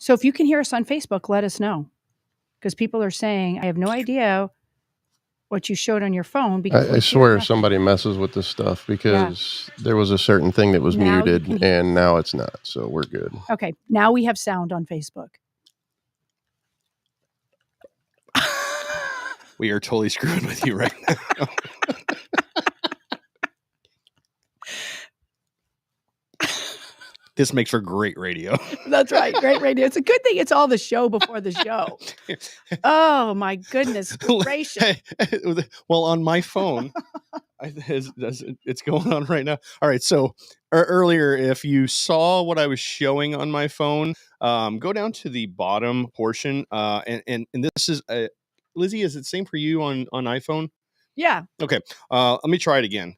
So if you can hear us on Facebook, let us know. Because people are saying, I have no idea what you showed on your phone. Because I swear somebody messes with this stuff because there was a certain thing that was muted and now it's not. So we're good. Okay. Now we have sound on Facebook. We are totally screwing with you right now. This makes for great radio. That's right. Great radio. It's a good thing it's all the show before the show. Oh, my goodness gracious. Well, on my phone, it's going on right now. All right. So earlier, if you saw what I was showing on my phone, go down to the bottom portion. And this is, Lizzie, is it the same for you on iPhone? Yeah. Okay. Let me try it again.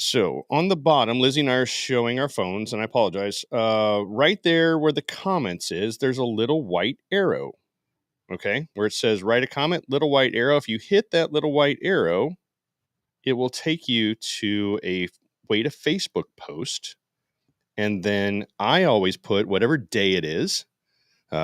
So on the bottom, Lizzie and I are showing our phones, and I apologize. Right there where the comments is, there's a little white arrow. Okay, where it says write a comment, little white arrow. If you hit that little white arrow, it will take you to a Facebook post. And then I always put whatever day it is.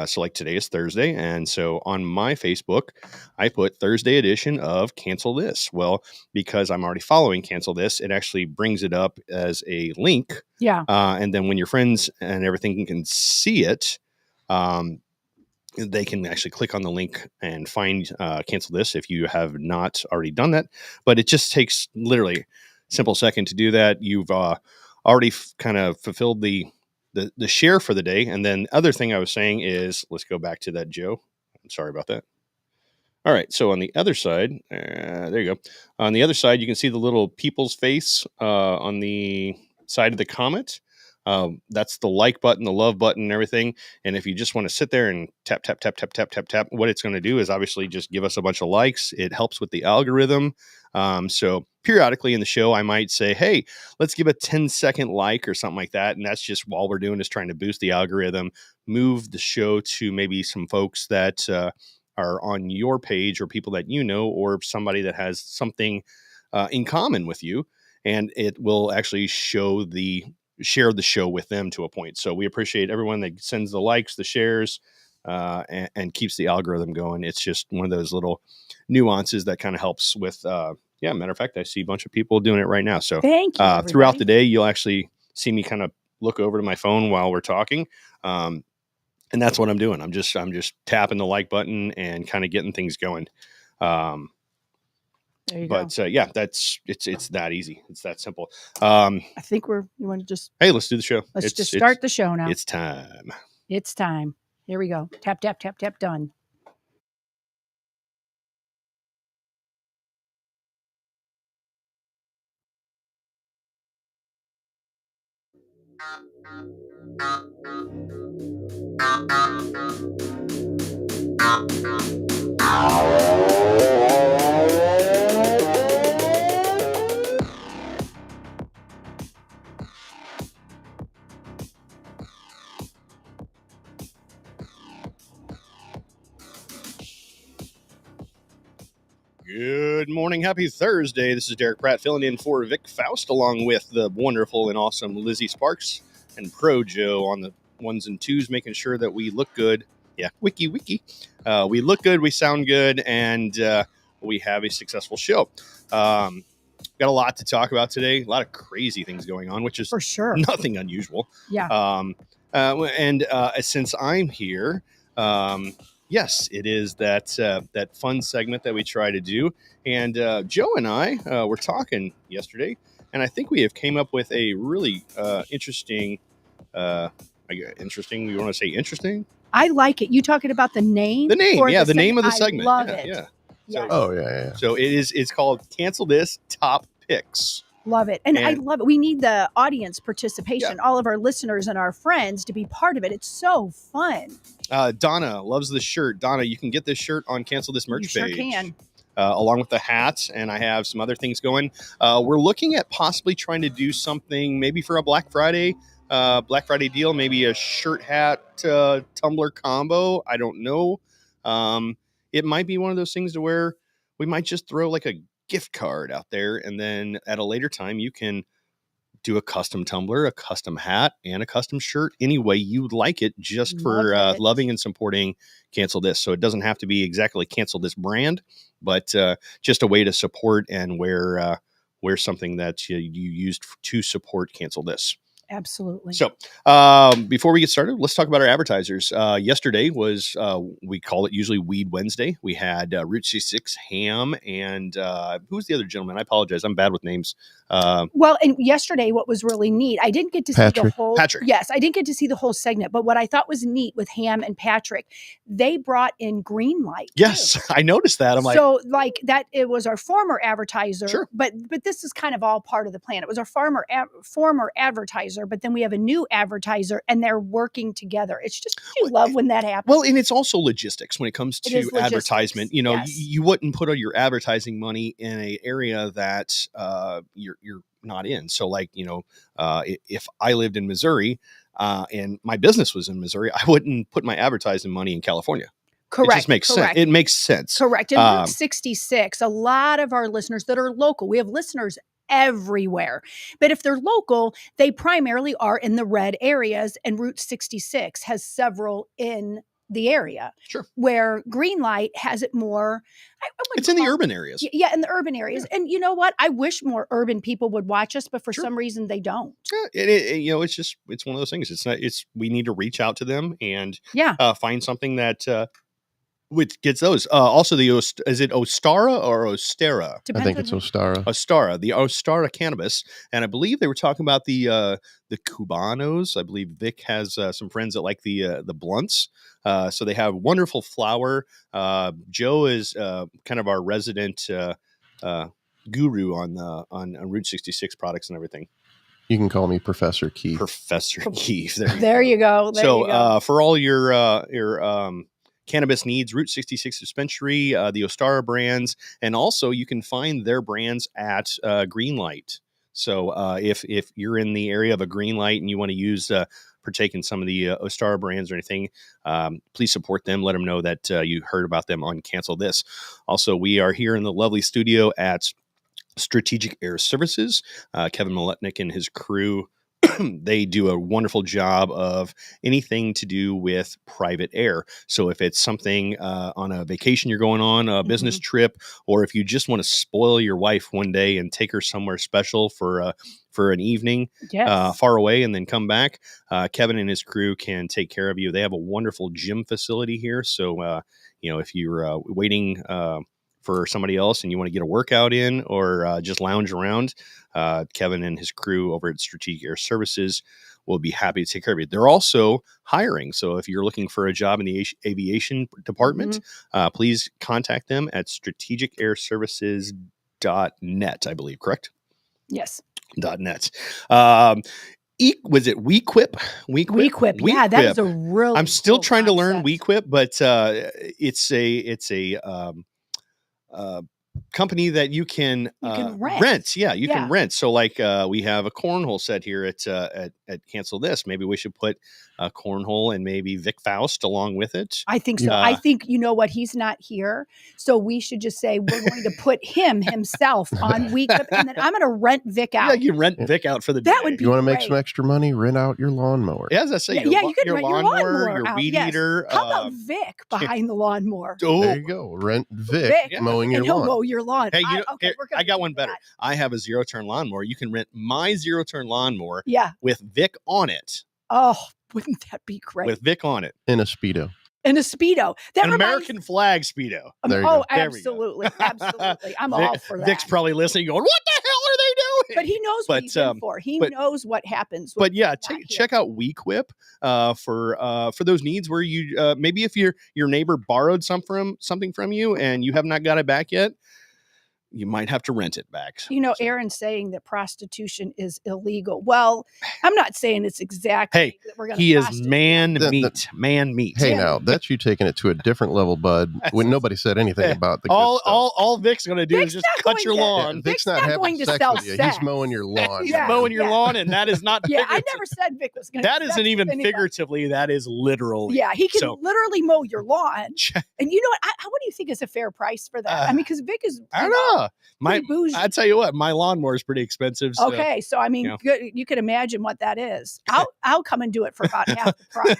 So like today is Thursday. And so on my Facebook, I put Thursday edition of Cancel This. Well, because I'm already following Cancel This, it actually brings it up as a link. Yeah. And then when your friends and everything can see it, they can actually click on the link and find Cancel This if you have not already done that. But it just takes literally a simple second to do that. You've already kind of fulfilled the share for the day. And then the other thing I was saying is, let's go back to that, Joe. I'm sorry about that. All right. So on the other side, there you go. On the other side, you can see the little people's face on the side of the comment. That's the like button, the love button, and everything. And if you just want to sit there and tap, tap, tap, tap, tap, tap, tap, what it's going to do is obviously just give us a bunch of likes. It helps with the algorithm. So periodically in the show, I might say, hey, let's give a 10-second like or something like that. And that's just all we're doing is trying to boost the algorithm, move the show to maybe some folks that are on your page or people that you know, or somebody that has something in common with you. And it will actually share the show with them to a point. So we appreciate everyone that sends the likes, the shares, and keeps the algorithm going. It's just one of those little nuances that kind of helps with, matter of fact, I see a bunch of people doing it right now. So thank you, throughout the day, you'll actually see me kind of look over to my phone while we're talking. And that's what I'm doing. I'm just tapping the like button and kind of getting things going. There you go. It's that easy. It's that simple. I think you want to just, hey, let's do the show. Let's just start the show now. It's time. It's time. Here we go. Tap, tap, tap, tap, done. Good morning. Happy Thursday. This is Derek Pratt filling in for Vic Faust, along with the wonderful and awesome Lizzie Sparks and Pro Joe on the ones and twos, making sure that we look good. Yeah, wiki. We look good, we sound good, and we have a successful show. Got a lot to talk about today. A lot of crazy things going on, which is for sure nothing unusual. Yeah. And since I'm here, yes, it is that fun segment that we try to do. And Joe and I were talking yesterday, and I think we have came up with a really interesting. Interesting. You want to say interesting? I like it. You talking about the name? The name, yeah, the name of the segment. I love it. Yeah. So, yeah. So it's called Cancel This Top Picks. Love it. And I love it. We need the audience participation, all of our listeners and our friends to be part of it. It's so fun. Donna loves the shirt. Donna, you can get this shirt on Cancel This merch page. You sure can. Along with the hat, and I have some other things going. We're looking at possibly trying to do something maybe for a Black Friday deal, maybe a shirt, hat, tumbler combo. I don't know. It might be one of those things to where we might just throw like a gift card out there, and then at a later time you can do a custom tumbler, a custom hat, and a custom shirt any way you'd like it, just for loving and supporting Cancel This. So it doesn't have to be exactly Cancel This brand, but just a way to support and wear something that you used to support Cancel This. Absolutely. So before we get started, let's talk about our advertisers. Yesterday was, we call it usually Weed Wednesday. We had Route 66 Ham and who was the other gentleman? I apologize. I'm bad with names. Well, and yesterday, what was really neat, I didn't get to see the whole. Patrick. Yes, I didn't get to see the whole segment, but what I thought was neat with Ham and Patrick, they brought in Greenlight. Yes, I noticed that. I'm so like that. It was our former advertiser, sure. but this is kind of all part of the plan. It was our former advertiser, but then we have a new advertiser, and they're working together. It's just you love when that happens. Well, and it's also logistics when it comes to advertisement. You know, yes. you wouldn't put all your advertising money in an area that you're not in. So like, you know, if I lived in Missouri and my business was in Missouri, I wouldn't put my advertising money in California. Correct. It just makes sense. It makes sense. Correct. And Route 66, a lot of our listeners that are local, we have listeners everywhere. But if they're local, they primarily are in the red areas, and Route 66 has several in the area. Sure. Where Greenlight has it more. It's in the urban areas. Yeah, in the urban areas. Yeah. And you know what? I wish more urban people would watch us, but for some reason they don't. Yeah, you know, it's one of those things. We need to reach out to them and find something that which gets those. Also, is it Ostara or Ostera? I think it's Ostara. Ostara, the Ostara cannabis, and I believe they were talking about the Cubanos. I believe Vic has some friends that like the blunts. So they have wonderful flower. Joe is kind of our resident guru on Route 66 products and everything. You can call me Professor Keith. Professor Keith. There you go. For all your cannabis needs, Route 66 Dispensary, the Ostara brands, and also you can find their brands at Greenlight. So if you're in the area of a Greenlight and you want to use partake in some of the Ostara brands or anything, please support them. Let them know that you heard about them on Cancel This. Also, we are here in the lovely studio at Strategic Air Services. Kevin Maletnik and his crew, they do a wonderful job of anything to do with private air. So if it's something on a vacation you're going on, a business trip, or if you just want to spoil your wife one day and take her somewhere special for an evening far away and then come back, Kevin and his crew can take care of you. They have a wonderful gym facility here. So, you know, if you're waiting for somebody else and you want to get a workout in or just lounge around, Kevin and his crew over at Strategic Air Services will be happy to take care of you. They're also hiring. So if you're looking for a job in the aviation department, please contact them at strategicairservices.net, I believe, correct? Yes. .net. Was it WeQuip? WeQuip. Yeah, that is a really I'm still trying to learn concept. WeQuip, but it's a company that you can rent. Yeah, you can rent. So like we have a cornhole set here at Cancel This. Maybe we should put a cornhole and maybe Vic Faust along with it. I think so. I think, you know what, he's not here. So we should just say we're going to put himself on WeQuip, and then I'm going to rent Vic out. Yeah, you rent Vic out for the day. That would be You want to make great. some extra money? Rent out your lawnmower. Yeah, as I say, you could your rent lawnmower, your your weed out. eater. How about Vic behind the lawnmower? There you go. Rent Vic mowing your He'll lawn. mow your lawn. Hey, Okay, I got one better. I have a zero-turn lawnmower. You can rent my zero-turn lawnmower with Vic on it. Oh, wouldn't that be great? With Vic on it. In a Speedo. In a Speedo. An American flag Speedo. There you go. Absolutely. Absolutely. I'm all for that. Vic's probably listening going, what the hell are they doing? But he knows what he's in for. He knows what happens. But yeah, check out WeQuip for those needs where you maybe if your neighbor borrowed something from you and you have not got it back yet, you might have to rent it back. You know, Aaron's saying that prostitution is illegal. Well, I'm not saying it's exactly that we're going to. He is man meat. Hey, now that's you taking it to a different level, bud. When nobody said anything about the all Vic's going to do is just cut your lawn. Vic's not going to sell sex. He's mowing your lawn. He's mowing your lawn, and that is not. Yeah, I never said Vic was going to. That isn't even figuratively. That is literally. Yeah, he can literally mow your lawn. And you know what? What do you think is a fair price for that? I mean, because Vic is. I don't know. my Pretty bougie. I tell you what, my lawnmower is pretty expensive. So, Okay, so I mean, you know. good, you can imagine what that is. I'll come and do it for about half the price.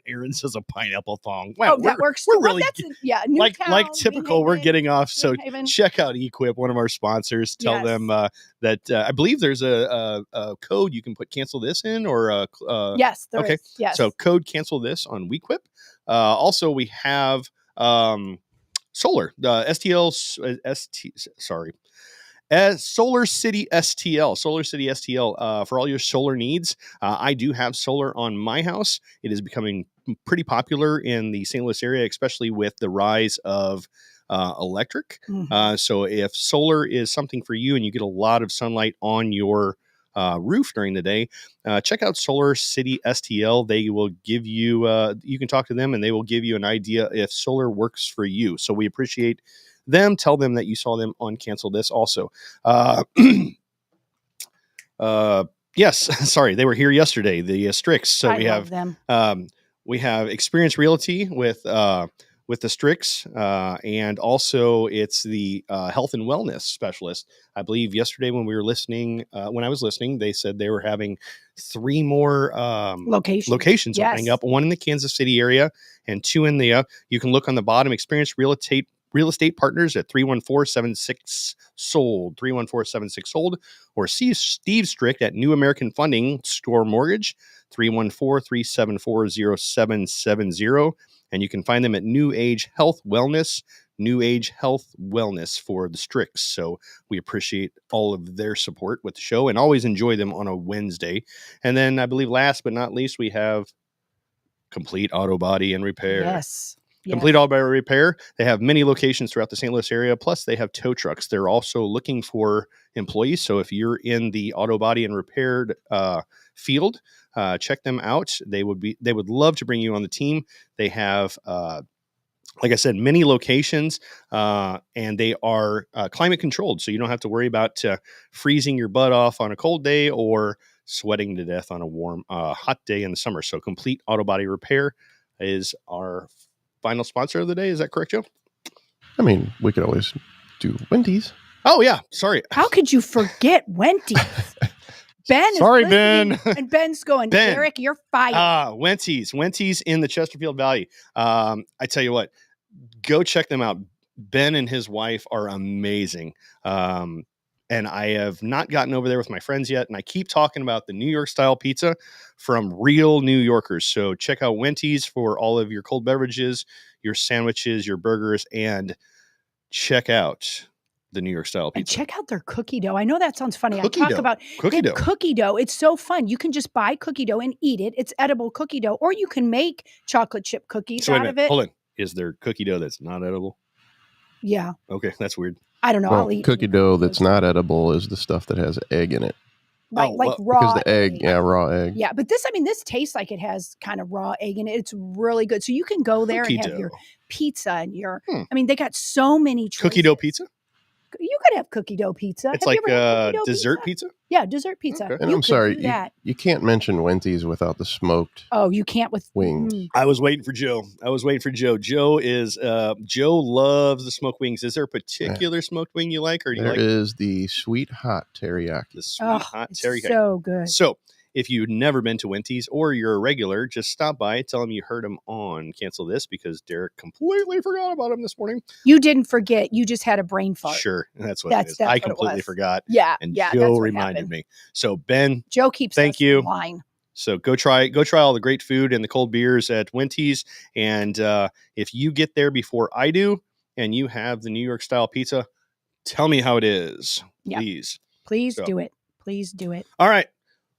Aaron says a pineapple thong. Wow, Oh, that works. We're Well, really that's like like typical. We're getting off. So Haven. check out Equip, one of our sponsors. Tell them that I believe there's a code you can put cancel this in, or yes, there okay. is. Yes. So code cancel this on WeQuip. Also, we have solar STL sorry. As Solar City STL, for all your solar needs. I do have solar on my house. It is becoming pretty popular in the St. Louis area, especially with the rise of electric. So if solar is something for you and you get a lot of sunlight on your roof during the day, check out Solar City STL. They will give you, you can talk to them and they will give you an idea if solar works for you. So we appreciate them. Tell them that you saw them on Cancel This also. Yes, sorry, they were here yesterday, the Strix. So I love them. We have Experience Realty with the Strix, and also it's the health and wellness specialist. I believe yesterday when we were listening, when I was listening, they said they were having 3 more locations opening up, 1 in the Kansas City area and 2 in the, you can look on the bottom, Experience Real Estate Partners at 314-76-SOLD, 314-76-SOLD, or see Steve Strick at New American Funding Store Mortgage, 314-374-0770. And you can find them at New Age Health Wellness for the Strix. So we appreciate all of their support with the show and always enjoy them on a Wednesday. And then I believe last but not least, we have Complete Auto Body and Repair. Yes. Complete Auto Body Repair. They have many locations throughout the St. Louis area. Plus, they have tow trucks. They're also looking for employees. So if you're in the auto body and repaired field, check them out. They would love to bring you on the team. They have, like I said, many locations, and they are climate controlled. So you don't have to worry about freezing your butt off on a cold day or sweating to death on a warm, hot day in the summer. So Complete Auto Body Repair is our final sponsor of the day. Is that correct, Joe? I mean, we could always do Wendy's. Oh, yeah. Sorry. How could you forget Wendy's? Ben is sorry, listening, Ben. And Ben's going, Derek, you're fired. Wendy's in the Chesterfield Valley. I tell you what, go check them out. Ben and his wife are amazing. And I have not gotten over there with my friends yet. And I keep talking about the New York style pizza from real New Yorkers. So check out Wendy's for all of your cold beverages, your sandwiches, your burgers, and check out the New York style pizza. And check out their cookie dough. I know that sounds funny. Cookie I talk dough. about Cookie dough. Cookie dough. It's so fun. You can just buy cookie dough and eat it. It's edible cookie dough. Or you can make chocolate chip cookies out of it. Hold on. Is there cookie dough that's not edible? Yeah. Okay, that's weird. I don't know. Well, I'll eat cookie dough that's not edible is the stuff that has egg in it. Like raw. Because the egg, raw egg. Yeah, but this tastes like it has kind of raw egg in it. It's really good. So you can go there Cookie and have dough. your pizza and your, I mean, they got so many choices. Cookie dough pizza? You could have cookie dough pizza. It's Have you like ever had cookie dough dessert pizza? Yeah, dessert pizza. Okay. And You I'm could sorry, do that. you can't mention Wendy's without the smoked Oh, you can't with wings. I was waiting for Joe. Joe loves the smoked wings. Is there a particular smoked wing you like, or do you There like is the sweet hot teriyaki. the sweet hot it's teriyaki? so good. So if you've never been to Wendy's or you're a regular, just stop by, tell them you heard him on Cancel This, because Derek completely forgot about him this morning. You didn't forget. You just had a brain fart. Sure, that's what it is. That's I what it completely was. forgot. Yeah, And yeah. Joe that's what reminded happened. me. So Ben, Joe keeps Thank us you. in line. so go try all the great food and the cold beers at Wendy's. And if you get there before I do and you have the New York style pizza, tell me how it is, Yeah. please. Please So- do it. Please do it. All right.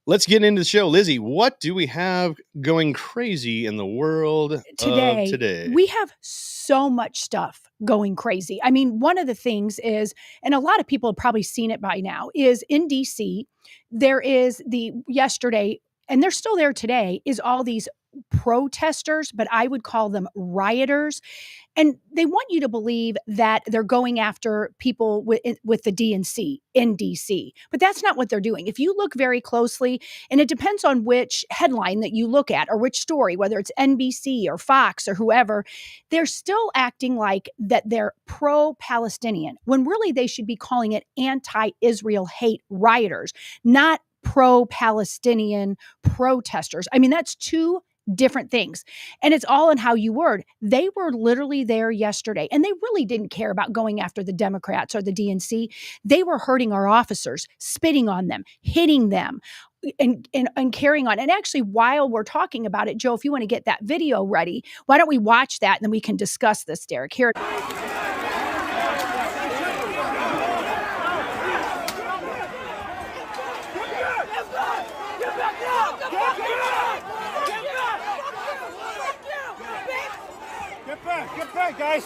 Let's get into the show. Lizzie, what do we have going crazy in the world of today? We have so much stuff going crazy. I mean, one of the things is, and a lot of people have probably seen it by now, is in DC, there is yesterday, and they're still there today, is all these protesters, but I would call them rioters. And they want you to believe that they're going after people with the DNC in DC. But that's not what they're doing. If you look very closely, and it depends on which headline that you look at or which story, whether it's NBC or Fox or whoever, they're still acting like that they're pro-Palestinian, when really they should be calling it anti-Israel hate rioters, not pro-Palestinian protesters. I mean, that's two different things. And it's all in how you word. They were literally there yesterday, and they really didn't care about going after the Democrats or the DNC. They were hurting our officers, spitting on them, hitting them, and carrying on. And actually, while we're talking about it, Joe, if you want to get that video ready, why don't we watch that and then we can discuss this, Derek. Here. Get back, guys!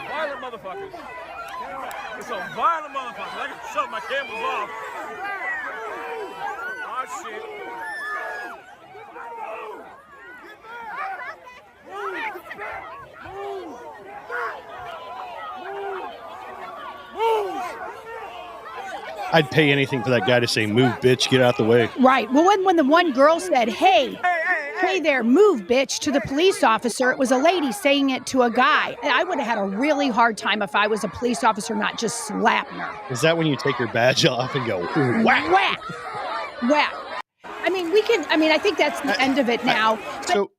Violent motherfuckers. It's a violent motherfucker. I can shut my cameras off. Oh, shit. I'd pay anything for that guy to say, "Move, bitch, get out the way." Right. Well, when the one girl said, hey there, move, bitch, to the police officer, it was a lady saying it to a guy. And I would have had a really hard time if I was a police officer not just slapping her. Is that when you take your badge off and go, whack? Whack. Whack. I think that's the end of it now.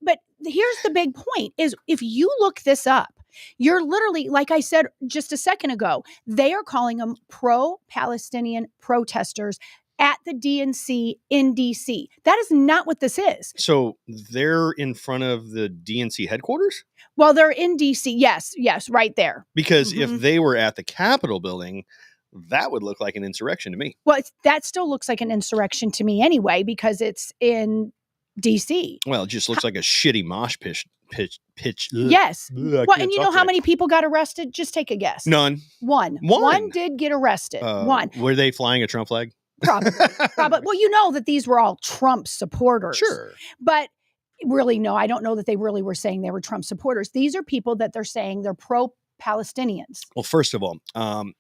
But here's the big point is if you look this up, you're literally, like I said just a second ago, they are calling them pro-Palestinian protesters at the DNC in DC. That is not what this is. So they're in front of the DNC headquarters? Well, they're in DC. Yes, right there. Because if they were at the Capitol building, that would look like an insurrection to me. Well, that still looks like an insurrection to me anyway, because it's in DC. Well, it just looks like a shitty mosh pitch. Yes. Ugh, Well, and you know how many people got arrested? Just take a guess. None. One did get arrested. One. Were they flying a Trump flag? Probably. Well, you know that these were all Trump supporters. Sure. But really, no, I don't know that they really were saying they were Trump supporters. These are people that they're saying they're pro-Palestinians. Well, first of all,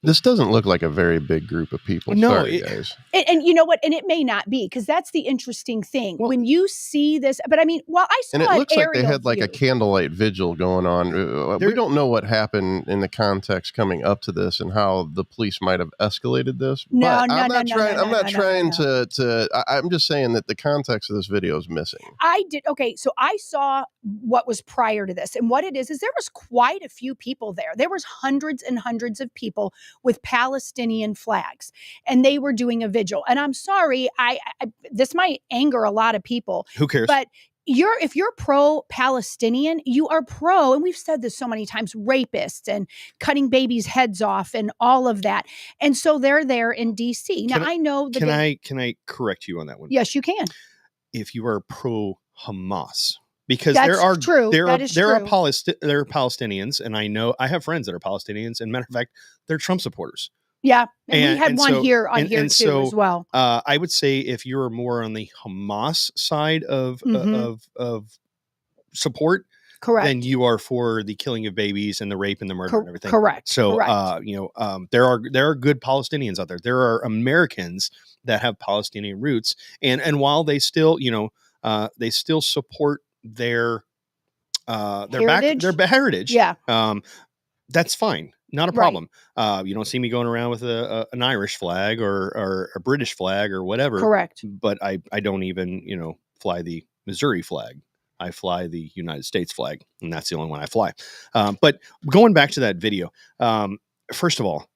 this doesn't look like a very big group of people. No, Sorry, guys. And you know what? And it may not be, because that's the interesting thing. Well, when you see this, but I mean, well, I saw and it looks like they had like view. a candlelight vigil going on. We don't know what happened in the context coming up to this and how the police might have escalated this. No, I'm not trying to. I'm just saying that the context of this video is missing. Okay, so I saw what was prior to this, and what it is there was quite a few people there. There was hundreds and hundreds of people with Palestinian flags, and they were doing a vigil. And I'm sorry, this might anger a lot of people. Who cares? But if you're pro-Palestinian, you are pro, and we've said this so many times, rapists and cutting babies' heads off and all of that. And so they're there in DC. Now I know that can I correct you on that one? Yes, you can. If you are pro-Hamas, because That's there are true. there That are is there are true. Palestinians, and I know I have friends that are Palestinians, and matter of fact, they're Trump supporters. Yeah, and we had one so, here on here and too so, as well. I would say if you're more on the Hamas side of support, Correct. then you are for the killing of babies and the rape and the murder and everything. Correct. So, Correct. there are good Palestinians out there. There are Americans that have Palestinian roots, and while they still, they still support their Heritage? their heritage. Yeah. That's fine. Not a problem. You don't see me going around with an Irish flag or a British flag or whatever. Correct. But I don't even, fly the Missouri flag. I fly the United States flag, and that's the only one I fly. But going back to that video, first of all,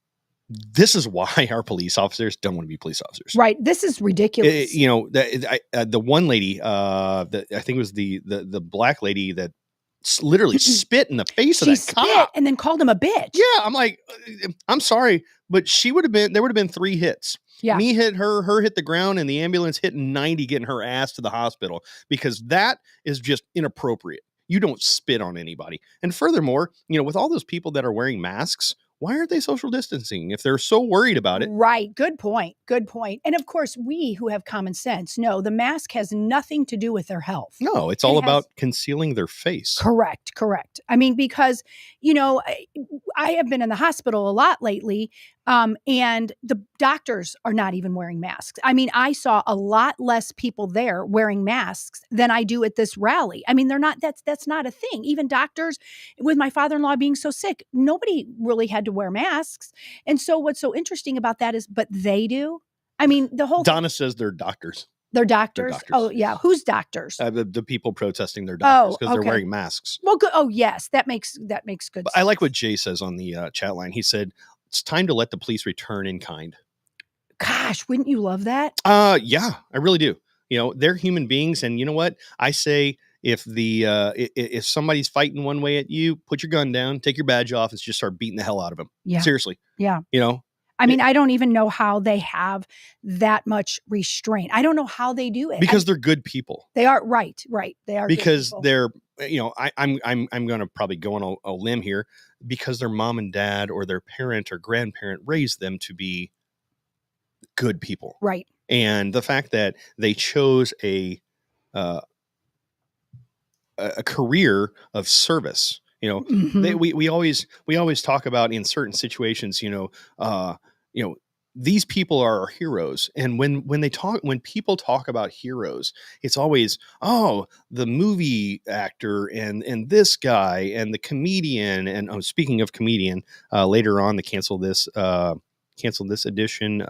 this is why our police officers don't want to be police officers. Right. This is ridiculous. The one lady, I think it was the black lady that literally spit in the face of that cop. She spit and then called him a bitch. Yeah, I'm like, I'm sorry, but there would have been 3 hits. Yeah. Me hit her hit the ground, and the ambulance hit 90 getting her ass to the hospital, because that is just inappropriate. You don't spit on anybody. And furthermore, with all those people that are wearing masks, why aren't they social distancing if they're so worried about it? Right. Good point. Good point. And of course, we who have common sense know the mask has nothing to do with their health. No, it's It all has- about concealing their face. Correct. I mean, because, I have been in the hospital a lot lately, and the doctors are not even wearing masks. I mean, I saw a lot less people there wearing masks than I do at this rally. I mean, that's not a thing. Even doctors, with my father-in-law being so sick, nobody really had to wear masks. And so what's so interesting about that is, but they do. I mean, the whole Donna says they're doctors. they're doctors. doctors. Oh yeah, who's doctors? The people protesting their doctors because they're okay. wearing masks. Well, good. Oh yes, that makes good But sense. I like what Jay says on the chat line. He said, it's time to let the police return in kind. Gosh, wouldn't you love that? Yeah, I really do. They're human beings. And you know what? I say, if if somebody's fighting one way at you, put your gun down, take your badge off, and just start beating the hell out of them. Yeah. Seriously. Yeah. I mean, I don't even know how they have that much restraint. I don't know how they do it. Because they're good people. They are right. They are because good people. they're, I'm going to probably go on a limb here, because their mom and dad or their parent or grandparent raised them to be good people. Right. And the fact that they chose a career of service, Mhm. we always talk about in certain situations, these people are our heroes. And when people talk about heroes, it's always, oh, the movie actor and this guy and the comedian. And speaking of comedian, later on the cancel this edition,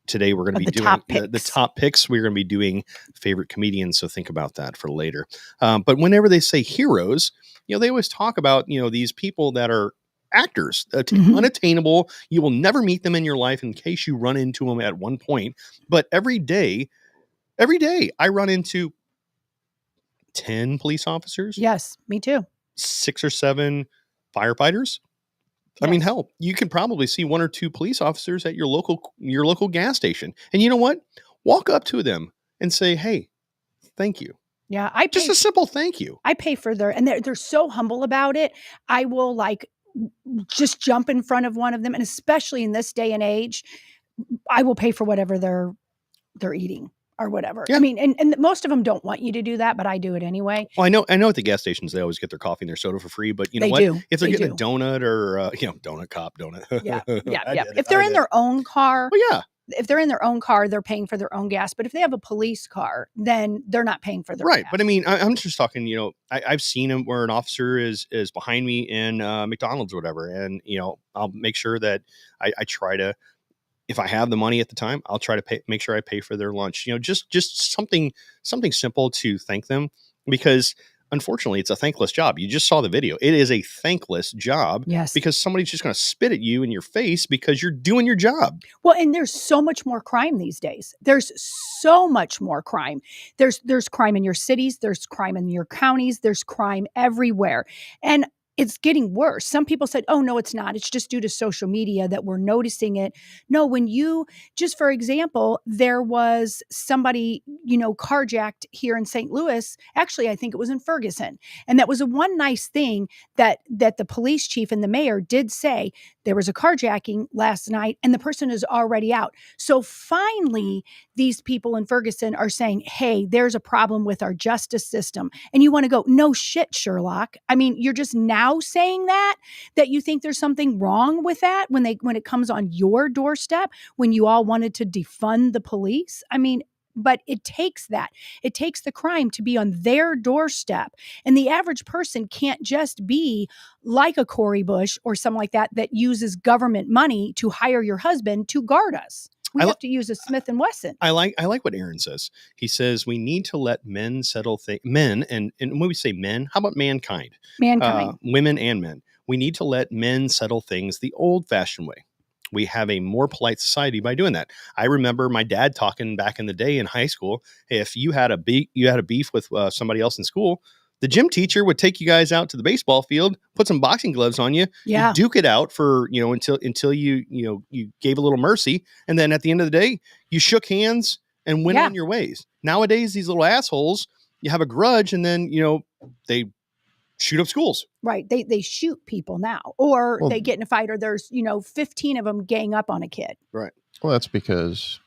today we're going to be doing the top picks. We're going to be doing favorite comedians. So think about that for later. But whenever they say heroes, they always talk about, these people that are actors, unattainable. You will never meet them in your life in case you run into them at one point. But every day I run into 10 police officers. Yes, me too. 6 or 7 firefighters. I mean, hell, you can probably see 1 or 2 police officers at your local gas station. And you know what? Walk up to them and say, "Hey, thank you." Yeah, just a simple thank you. I pay for and they're so humble about it. I will just jump in front of one of them, and especially in this day and age, I will pay for whatever they're eating or whatever. Yeah. I mean, and most of them don't want you to do that, but I do it anyway. Well, I know at the gas stations they always get their coffee and their soda for free, but you know what? If they're getting a donut or donut cop donut, yeah. If they're in their own car, well, yeah. If they're in their own car, they're paying for their own gas. But if they have a police car, then they're not paying for their right. gas. But I mean, I'm just talking. I've seen them where an officer is behind me in McDonald's or whatever, and I'll make sure that I try to. If I have the money at the time, I'll try to make sure I pay for their lunch. Just something simple to thank them, because unfortunately it's a thankless job. You just saw the video. It is a thankless job. Yes. Because somebody's just going to spit at you in your face because you're doing your job. Well, and there's so much more crime these days. There's so much more crime. There's crime in your cities. There's crime in your counties. There's crime everywhere. And it's getting worse. Some people said, oh, no, it's not. It's just due to social media that we're noticing it. No, just for example, there was somebody, carjacked here in St. Louis. Actually, I think it was in Ferguson. And that was one nice thing that the police chief and the mayor did say. There was a carjacking last night and the person is already out. So finally, these people in Ferguson are saying, hey, there's a problem with our justice system. And you want to go, no shit, Sherlock. I mean, you're just now saying that you think there's something wrong with that when it comes on your doorstep, when you all wanted to defund the police. I mean, but it takes the crime to be on their doorstep. And the average person can't just be like a Cori Bush or something like that uses government money to hire your husband to guard us. We have to use a Smith & Wesson. I like what Aaron says. He says we need to let men settle things. Men, and when we say men, how about mankind? Mankind. Women and men. We need to let men settle things the old-fashioned way. We have a more polite society by doing that. I remember my dad talking back in the day in high school. If you had a beef with somebody else in school, the gym teacher would take you guys out to the baseball field, put some boxing gloves on you, yeah. You duke it out for, until you gave a little mercy. And then at the end of the day, you shook hands and went on your ways. Nowadays, these little assholes, you have a grudge and then, they shoot up schools. Right. They shoot people now, or they get in a fight, or there's 15 of them gang up on a kid. Right. Well, that's because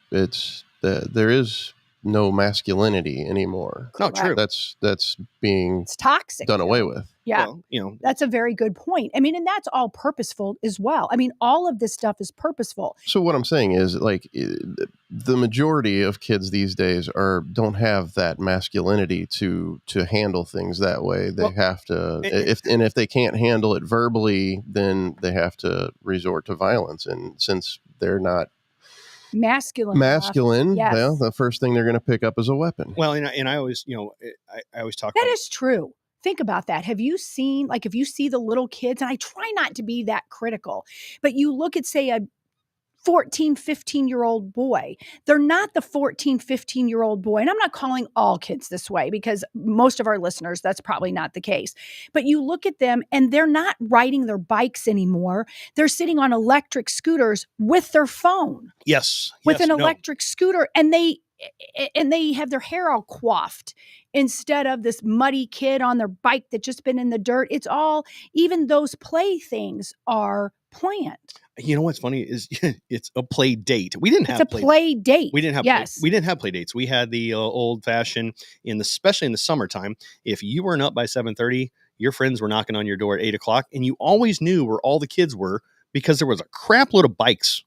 there is no masculinity anymore. No, true. That's being It's toxic. done away with. Yeah. Well, That's a very good point. I mean, and that's all purposeful as well. I mean, all of this stuff is purposeful. So what I'm saying is, like, the majority of kids these days don't have that masculinity to handle things that way. They have to, if they can't handle it verbally, then they have to resort to violence. And since they're not masculine, Yes. well, the first thing they're going to pick up is a weapon. Well, and I always, I always talk. That is true. Think about that. Have you seen, if you see the little kids, and I try not to be that critical, but you look at, say, a 14, 15-year-old boy. They're not the 14, 15-year-old boy. And I'm not calling all kids this way, because most of our listeners, that's probably not the case. But you look at them and they're not riding their bikes anymore. They're sitting on electric scooters with their phone. Yes. With an electric scooter. And they have their hair all coiffed instead of this muddy kid on their bike that's just been in the dirt. It's all, even those playthings are planned. You know what's funny is it's a play date. We didn't have play date. We didn't have we didn't have play dates. We had the old fashioned, especially in the summertime. If you weren't up by 7:30, your friends were knocking on your door at 8:00, and you always knew where all the kids were because there was a crap load of bikes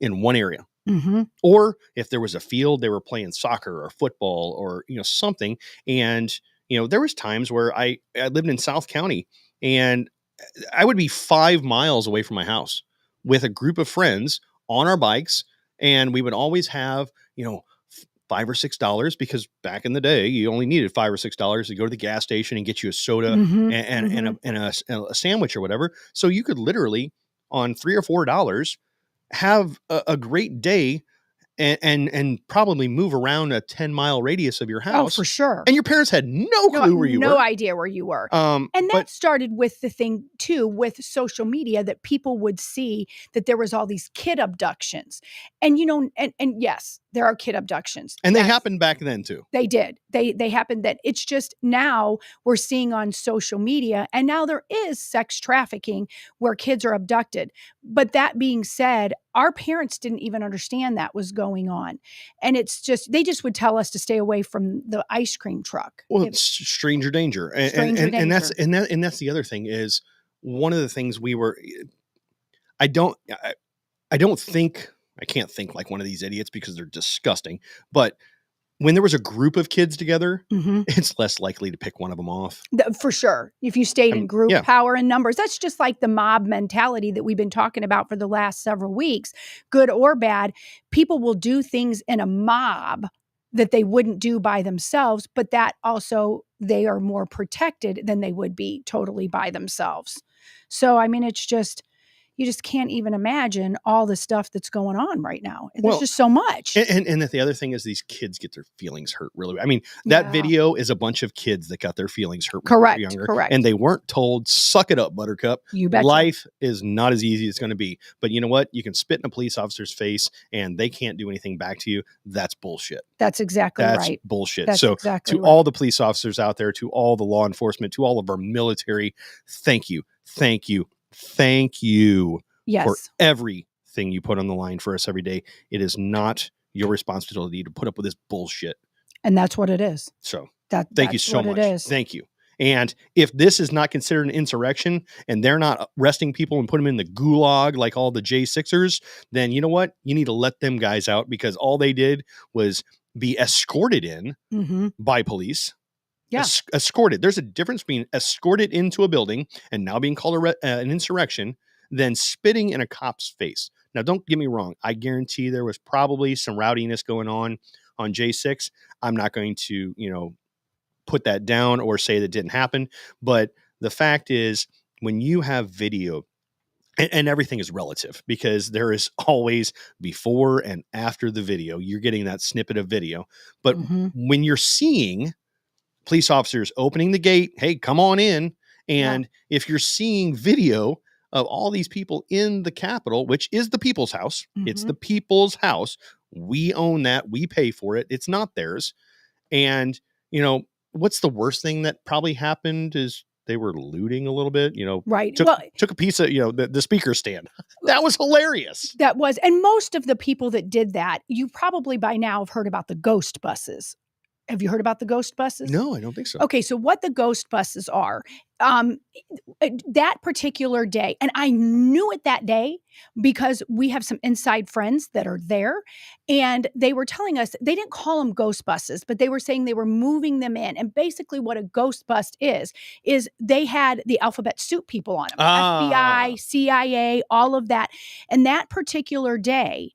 in one area. Mm-hmm. Or if there was a field, they were playing soccer or football or something. And there was times where I lived in South County, and I would be 5 miles away from my house with a group of friends on our bikes, and we would always have $5 or $6, because back in the day you only needed $5 or $6 to go to the gas station and get you a soda and a sandwich or whatever. So you could literally, on $3 or $4, have a great day and probably move around a 10-mile radius of your house. Oh, for sure. And your parents had no clue where you were. No idea where you were. And that started with the thing too, with social media, that people would see that there was all these kid abductions, and and yes, there are kid abductions, and they happened back then too. They did. They happened. That it's just now we're seeing on social media, and now there is sex trafficking where kids are abducted. But that being said, our parents didn't even understand that was going on. And it's just, they just would tell us to stay away from the ice cream truck. Well, it's stranger danger. And that's the other thing is, one of the things I can't think like one of these idiots because they're disgusting, but when there was a group of kids together, it's less likely to pick one of them off. For sure. If you stayed in group, power and numbers, that's just like the mob mentality that we've been talking about for the last several weeks, good or bad. People will do things in a mob that they wouldn't do by themselves, but that also, they are more protected than they would be totally by themselves. So, I mean, it's just, you just can't even imagine all the stuff that's going on right now. There's just so much. And the other thing is, these kids get their feelings hurt really. I mean, that video is a bunch of kids that got their feelings hurt when they were younger. Correct. And they weren't told, suck it up, buttercup. You bet. Life is not as easy as it's going to be. But you know what? You can spit in a police officer's face and they can't do anything back to you. That's bullshit. That's exactly right. That's bullshit. That's so exactly to all the police officers out there, to all the law enforcement, to all of our military, thank you. Thank you. Thank you. Yes. For everything you put on the line for us every day. It is not your responsibility to put up with this bullshit. And that's what it is. So thank you so much. It is. Thank you. And if this is not considered an insurrection and they're not arresting people and put them in the gulag like all the J6ers, then you know what? You need to let them guys out, because all they did was be escorted in by police. Yeah. Escorted. There's a difference between escorted into a building and now being called an insurrection than spitting in a cop's face. Now, don't get me wrong. I guarantee there was probably some rowdiness going on J6. I'm not going to, put that down or say that didn't happen. But the fact is, when you have video, and everything is relative, because there is always before and after the video, you're getting that snippet of video. But when you're seeing police officers opening the gate, hey, come on in. And if you're seeing video of all these people in the Capitol, which is the people's house. It's the people's house. We own that. We pay for it. It's not theirs. And, what's the worst thing that probably happened is they were looting a little bit, Right. took a piece of, the speaker stand. That was hilarious. That was, and most of the people that did that, you probably by now have heard about the ghost buses. Have you heard about the ghost buses? No, I don't think so. Okay, so what the ghost buses are, that particular day, and I knew it that day because we have some inside friends that are there, and they were telling us they didn't call them ghost buses, but they were saying they were moving them in. And basically, what a ghost bus is they had the alphabet soup people on them, FBI, CIA, all of that. And that particular day,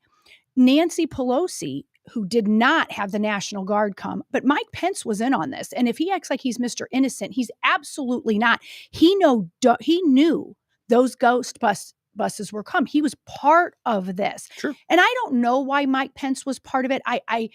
Nancy Pelosi, who did not have the National Guard come, but Mike Pence was in on this. And if he acts like he's Mr. Innocent, he's absolutely not. He knew those buses were come. He was part of this. Sure. And I don't know why Mike Pence was part of it. I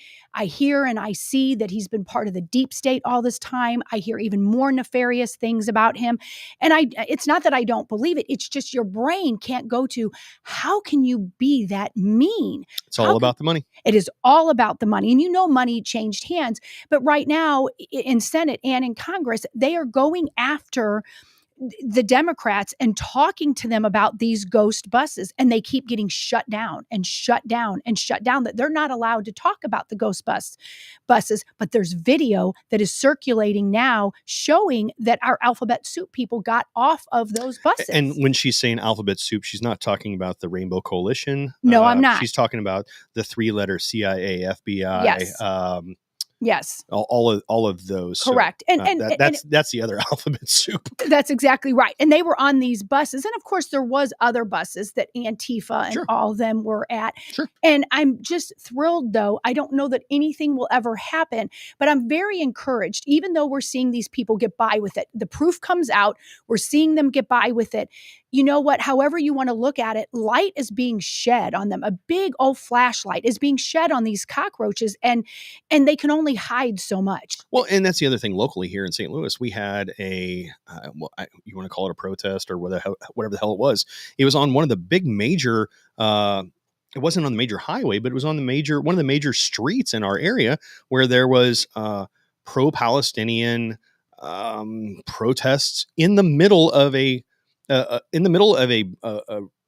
hear and I see that he's been part of the deep state all this time. I hear even more nefarious things about him. And it's not that I don't believe it. It's just your brain can't go to, how can you be that mean? It's all about the money. It is all about the money. And money changed hands. But right now in Senate and in Congress, they are going after the Democrats and talking to them about these ghost buses, and they keep getting shut down and shut down and shut down, that they're not allowed to talk about the ghost buses. But there's video that is circulating now showing that our alphabet soup people got off of those buses. And when she's saying alphabet soup, she's not talking about the Rainbow Coalition. No, I'm not. She's talking about the 3-letter CIA, FBI. Yes. Yes. All of those. Correct. So, that's the other alphabet soup. That's exactly right. And they were on these buses. And of course, there was other buses that Antifa and all of them were at. Sure. And I'm just thrilled, though. I don't know that anything will ever happen, but I'm very encouraged, even though we're seeing these people get by with it. The proof comes out. We're seeing them get by with it. You know what? However you want to look at it, light is being shed on them. A big old flashlight is being shed on these cockroaches, and they can only hide so much. Well, and that's the other thing. Locally here in St. Louis, we had you want to call it a protest or whatever the hell it was. It was on one of the big major. It wasn't on the major highway, but it was on one of the major streets in our area where there was pro-Palestinian protests in the middle of a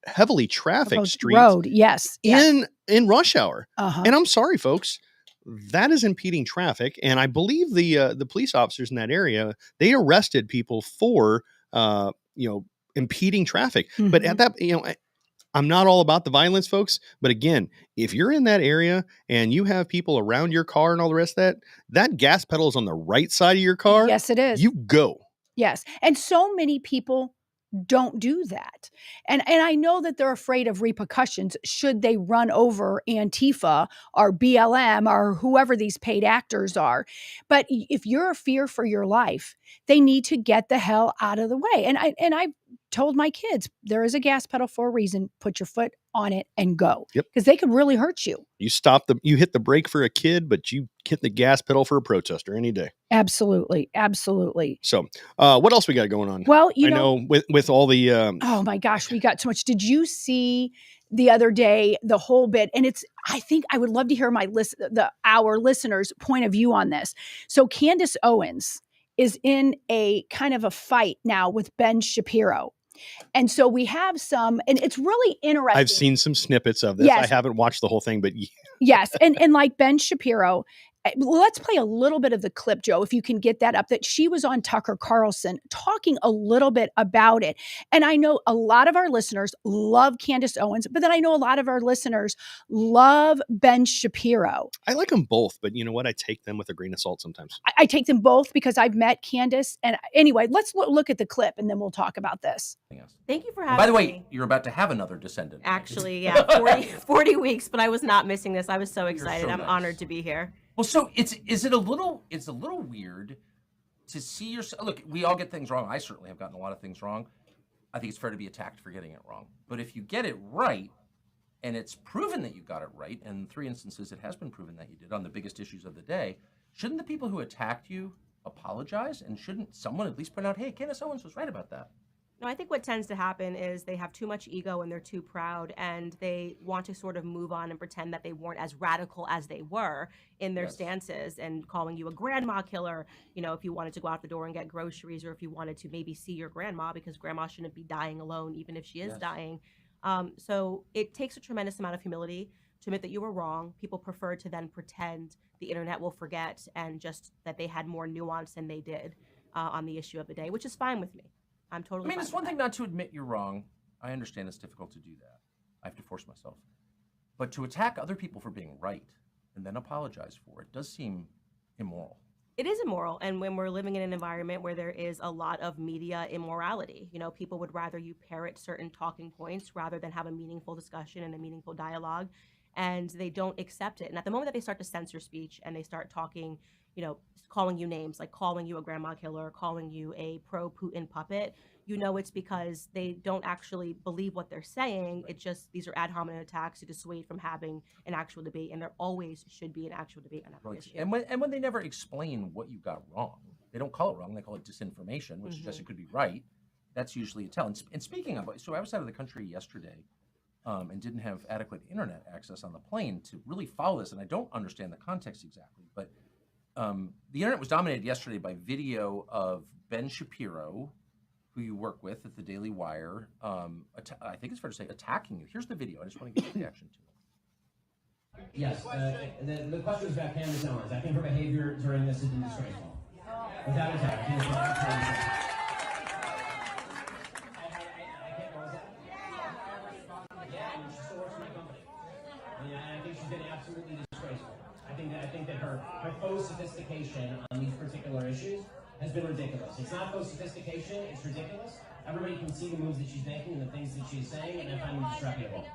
heavily trafficked street road. Yes. In rush hour. Uh-huh. And I'm sorry, folks, that is impeding traffic. And I believe the police officers in that area, they arrested people for, impeding traffic. Mm-hmm. But at that, I'm not all about the violence, folks. But again, if you're in that area and you have people around your car and all the rest of that gas pedal is on the right side of your car. Yes, it is. You go. Yes. And so many people don't do that. And I know that they're afraid of repercussions should they run over Antifa or BLM or whoever these paid actors are. But if you're a fear for your life, they need to get the hell out of the way. And I told my kids, there is a gas pedal for a reason. Put your foot on it and go. Yep. Because they could really hurt you. You hit the brake for a kid, but you hit the gas pedal for a protester any day. Absolutely. Absolutely. So what else we got going on? Well, I know with all the oh my gosh, we got so much. Did you see the other day the whole bit? And I think I would love to hear our listeners' point of view on this. So Candace Owens is in a kind of a fight now with Ben Shapiro. And so we have and it's really interesting. I've seen some snippets of this. Yes. I haven't watched the whole thing, but yes. And like Ben Shapiro, let's play a little bit of the clip, Joe, if you can get that up, that she was on Tucker Carlson talking a little bit about it. And I know a lot of our listeners love Candace Owens, but then I know a lot of our listeners love Ben Shapiro. I like them both, but you know what? I take them with a grain of salt sometimes. I take them both because I've met Candace. And anyway, let's look at the clip and then we'll talk about this. Thank you for having me. By the way, you're about to have another descendant. Actually, yeah, 40 weeks, but I was not missing this. I was so excited. I'm honored to be here. Well, so it's a little weird to see yourself. Look, we all get things wrong. I certainly have gotten a lot of things wrong. I think it's fair to be attacked for getting it wrong. But if you get it right, and it's proven that you got it right, and in 3 instances it has been proven that you did on the biggest issues of the day, shouldn't the people who attacked you apologize? And shouldn't someone at least point out, hey, Candace Owens was right about that? No, I think what tends to happen is they have too much ego and they're too proud and they want to sort of move on and pretend that they weren't as radical as they were in their Yes. stances and calling you a grandma killer, if you wanted to go out the door and get groceries or if you wanted to maybe see your grandma because grandma shouldn't be dying alone even if she is Yes. dying. So it takes a tremendous amount of humility to admit that you were wrong. People prefer to then pretend the internet will forget and just that they had more nuance than they did on the issue of the day, which is fine with me. I'm I totally mean, fine it's with one thing that. not to admit you're wrong. I understand it's difficult to do that. I have to force myself. But to attack other people for being right and then apologize for it does seem immoral. It is immoral. And when we're living in an environment where there is a lot of media immorality, people would rather you parrot certain talking points rather than have a meaningful discussion and a meaningful dialogue. And they don't accept it. And at the moment that they start to censor speech and they start talking, calling you names, like calling you a grandma killer, calling you a pro-Putin puppet, it's because they don't actually believe what they're saying. It just, these are ad hominem attacks to dissuade from having an actual debate. And there always should be an actual debate on every Right. issue. And when they never explain what you got wrong, they don't call it wrong, they call it disinformation, which suggests it could be right. That's usually a tell. And speaking of, so I was out of the country yesterday and didn't have adequate internet access on the plane to really follow this. And I don't understand the context exactly, but the internet was dominated yesterday by video of Ben Shapiro, who you work with at the Daily Wire, I think it's fair to say, attacking you. Here's the video. I just want to get your reaction to it. Yes, the question was about Candace Owens. I think her behavior during this has been disgraceful. Without a doubt. I can't know that. Yeah, I mean, she still works for my company. I think she's been absolutely disgraceful. I think that her faux sophistication on these particular issues has been ridiculous. It's not faux sophistication, it's ridiculous. Everybody can see the moves that she's making and the things that she's saying, and I find them disreputable.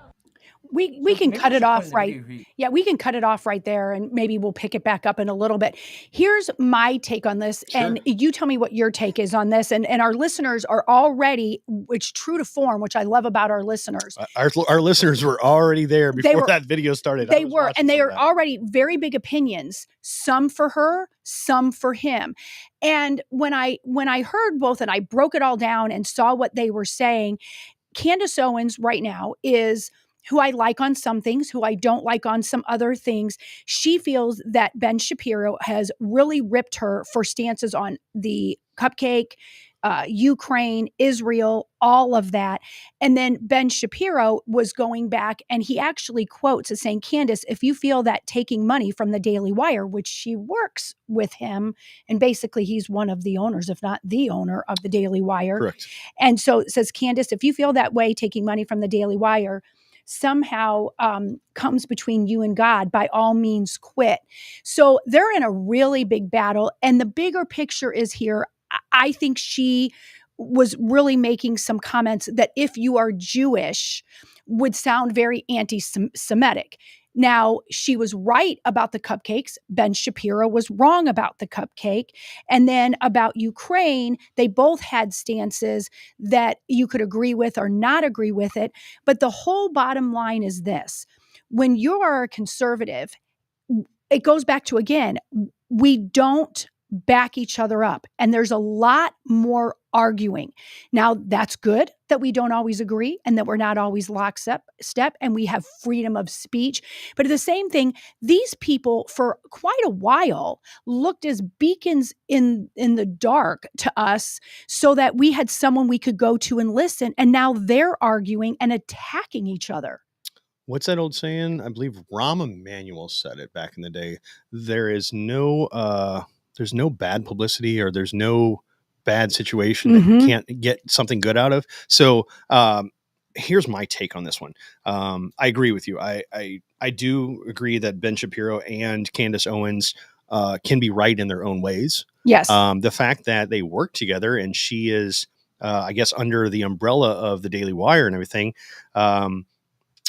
We So can maybe cut we it should off play the right. video here. Yeah, we can cut it off right there and maybe we'll pick it back up in a little bit. Here's my take on this. Sure. And you tell me what your take is on this. And our listeners are already, which true to form, which I love about our listeners. Our listeners were already there before that video started. They were, and they are already very big opinions, some for her, some for him. And when I heard both and I broke it all down and saw what they were saying, Candace Owens right now is who I like on some things, who I don't like on some other things. She feels that Ben Shapiro has really ripped her for stances on the cupcake, Ukraine, Israel, all of that. And then Ben Shapiro was going back and he actually quotes as saying, Candace, if you feel that taking money from the Daily Wire, which she works with him, and basically he's one of the owners, if not the owner of the Daily Wire. Correct. And so it says, Candace, if you feel that way, taking money from the Daily Wire somehow comes between you and God, by all means quit. So they're in a really big battle. And the bigger picture is here. I think she was really making some comments that if you are Jewish would sound very anti-Semitic. Now, she was right about the cupcakes. Ben Shapiro was wrong about the cupcake. And then about Ukraine, they both had stances that you could agree with or not agree with it. But the whole bottom line is this. When you're a conservative, it goes back to, again, we don't back each other up. And there's a lot more arguing. Now, that's good that we don't always agree and that we're not always lockstep and we have freedom of speech. But at the same thing, these people for quite a while looked as beacons in the dark to us so that we had someone we could go to and listen. And now they're arguing and attacking each other. What's that old saying? I believe Rahm Emanuel said it back in the day. There's no bad publicity or there's no bad situation that you can't get something good out of. So here's my take on this one. I agree with you. I do agree that Ben Shapiro and Candace Owens can be right in their own ways. Yes. The fact that they work together and she is, I guess, under the umbrella of the Daily Wire and everything,